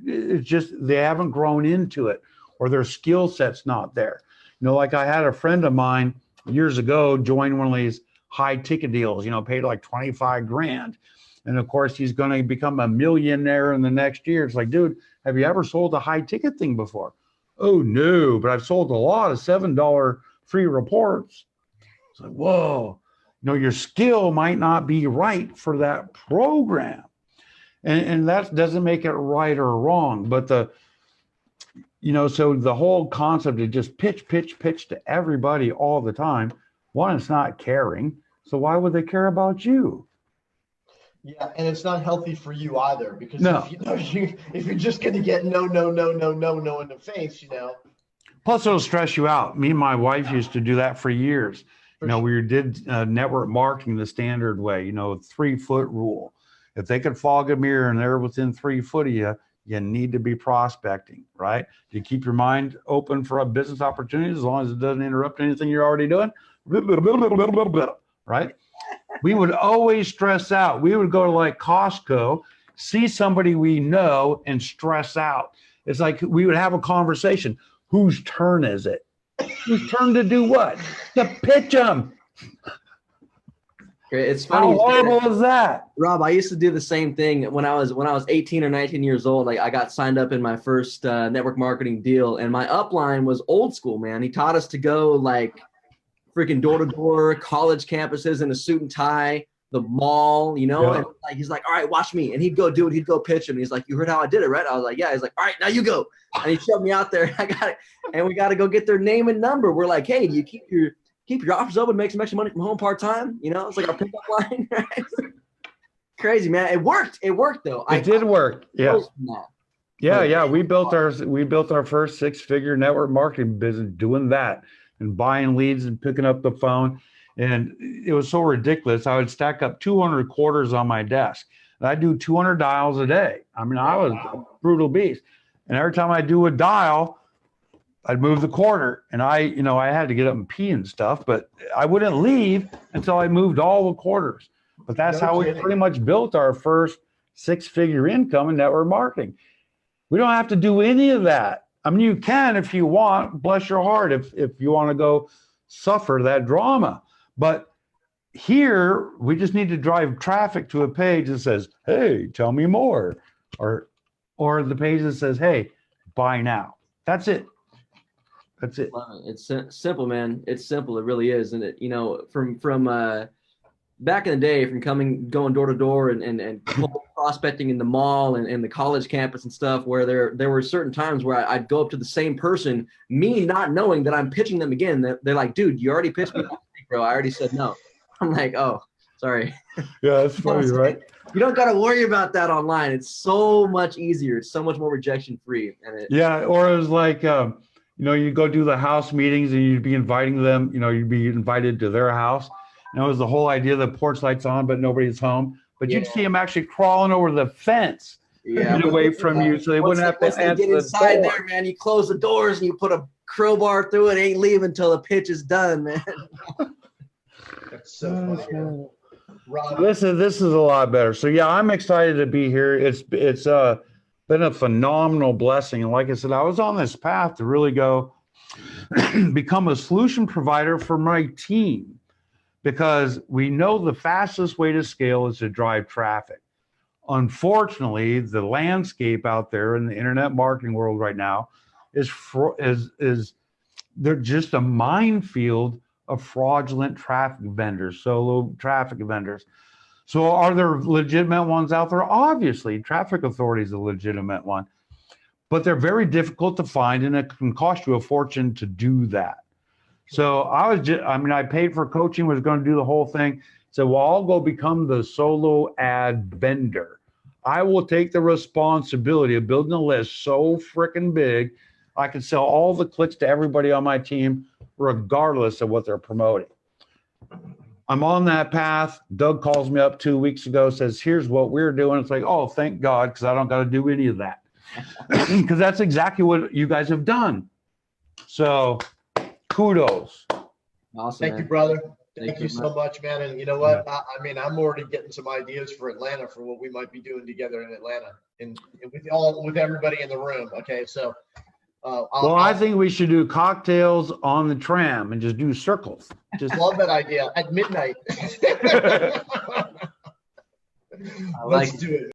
they haven't grown into it, or their skill set's not there. Like I had a friend of mine years ago join one of these high ticket deals, paid like 25 grand. And of course, he's going to become a millionaire in the next year. It's like, dude, have you ever sold a high ticket thing before? Oh, no, but I've sold a lot of $7 free reports. It's like, whoa, your skill might not be right for that program. And that doesn't make it right or wrong, but so the whole concept is just pitch to everybody all the time. One, it's not caring. So why would they care about you? Yeah, and it's not healthy for you either, because if you're just going to get no in the face, Plus, it'll stress you out. Me and my wife used to do that for years. We did network marketing the standard way, 3-foot rule. If they could fog a mirror and they're within 3 foot of you, you need to be prospecting, right? You keep your mind open for a business opportunity as long as it doesn't interrupt anything you're already doing, right? We would always stress out. We would go to like Costco, see somebody we know, and stress out. It's like we would have a conversation. Whose turn is it? Whose turn to do what? To pitch them. It's funny. How horrible is that? Rob, I used to do the same thing when I was 18 or 19 years old. Like I got signed up in my first network marketing deal, and my upline was old school, man. He taught us to go like freaking door to door, college campuses in a suit and tie, the mall, Yeah. And like he's like, all right, watch me. And he'd go do it, he'd go pitch him. He's like, you heard how I did it, right? I was like, yeah. He's like, all right, now you go. And he shoved me out there. I got it. And we got to go get their name and number. We're like, hey, do you keep your offers open, make some extra money from home part-time? It's like our pickup line, right? Crazy, man. It worked though. It did work. Yeah. Yeah. We built our first 6-figure network marketing business doing that and buying leads and picking up the phone. And it was so ridiculous. I would stack up 200 quarters on my desk. And I do 200 dials a day. I mean, I was a brutal beast. And every time I do a dial, I'd move the quarter, and I had to get up and pee and stuff, but I wouldn't leave until I moved all the quarters. But that's how we pretty much built our first 6-figure income in network marketing. We don't have to do any of that. I mean, you can if you want, bless your heart, if you want to go suffer that drama. But here, we just need to drive traffic to a page that says, hey, tell me more, or or the page that says, hey, buy now. That's it. That's it. It's simple, man. It's simple. It really is. And it, from back in the day, from going door to door and prospecting in the mall and the college campus and stuff, where there were certain times where I'd go up to the same person, me not knowing that I'm pitching them again. They're like, dude, you already pitched me, bro. I already said no. I'm like, oh, sorry. Yeah, that's funny, right? You don't got to worry about that online. It's so much easier. It's so much more rejection free. Yeah, or it was like, you go do the house meetings and you'd be inviting them, you'd be invited to their house. And it was the whole idea the porch lights on, but nobody's home. But you'd see them actually crawling over the fence to get away from you, so they wouldn't have to answer get inside there, man. You close the doors and you put a crowbar through it. Ain't leaving until the pitch is done, man. That's so funny. Rob. This is a lot better. So yeah, I'm excited to be here. It's been a phenomenal blessing. And like I said, I was on this path to really go become a solution provider for my team, because we know the fastest way to scale is to drive traffic. Unfortunately, the landscape out there in the internet marketing world right now is they're just a minefield of fraudulent traffic vendors, solo traffic vendors. So are there legitimate ones out there? Obviously, Traffic Authority is a legitimate one, but they're very difficult to find, and it can cost you a fortune to do that. So I paid for coaching, was going to do the whole thing. So, well, I'll go become the solo ad vendor. I will take the responsibility of building a list so freaking big, I can sell all the clicks to everybody on my team, regardless of what they're promoting. I'm on that path. Doug calls me up 2 weeks ago, says, here's what we're doing. It's like, oh, thank God, because I don't got to do any of that. Because that's exactly what you guys have done. So kudos. Awesome. Thank you, brother. Thank you so much, man. And you know what? I'm already getting some ideas for Atlanta for what we might be doing together in Atlanta and with everybody in the room. Okay, so. I think we should do cocktails on the tram and just do circles. Just love that idea at midnight. Let's do it.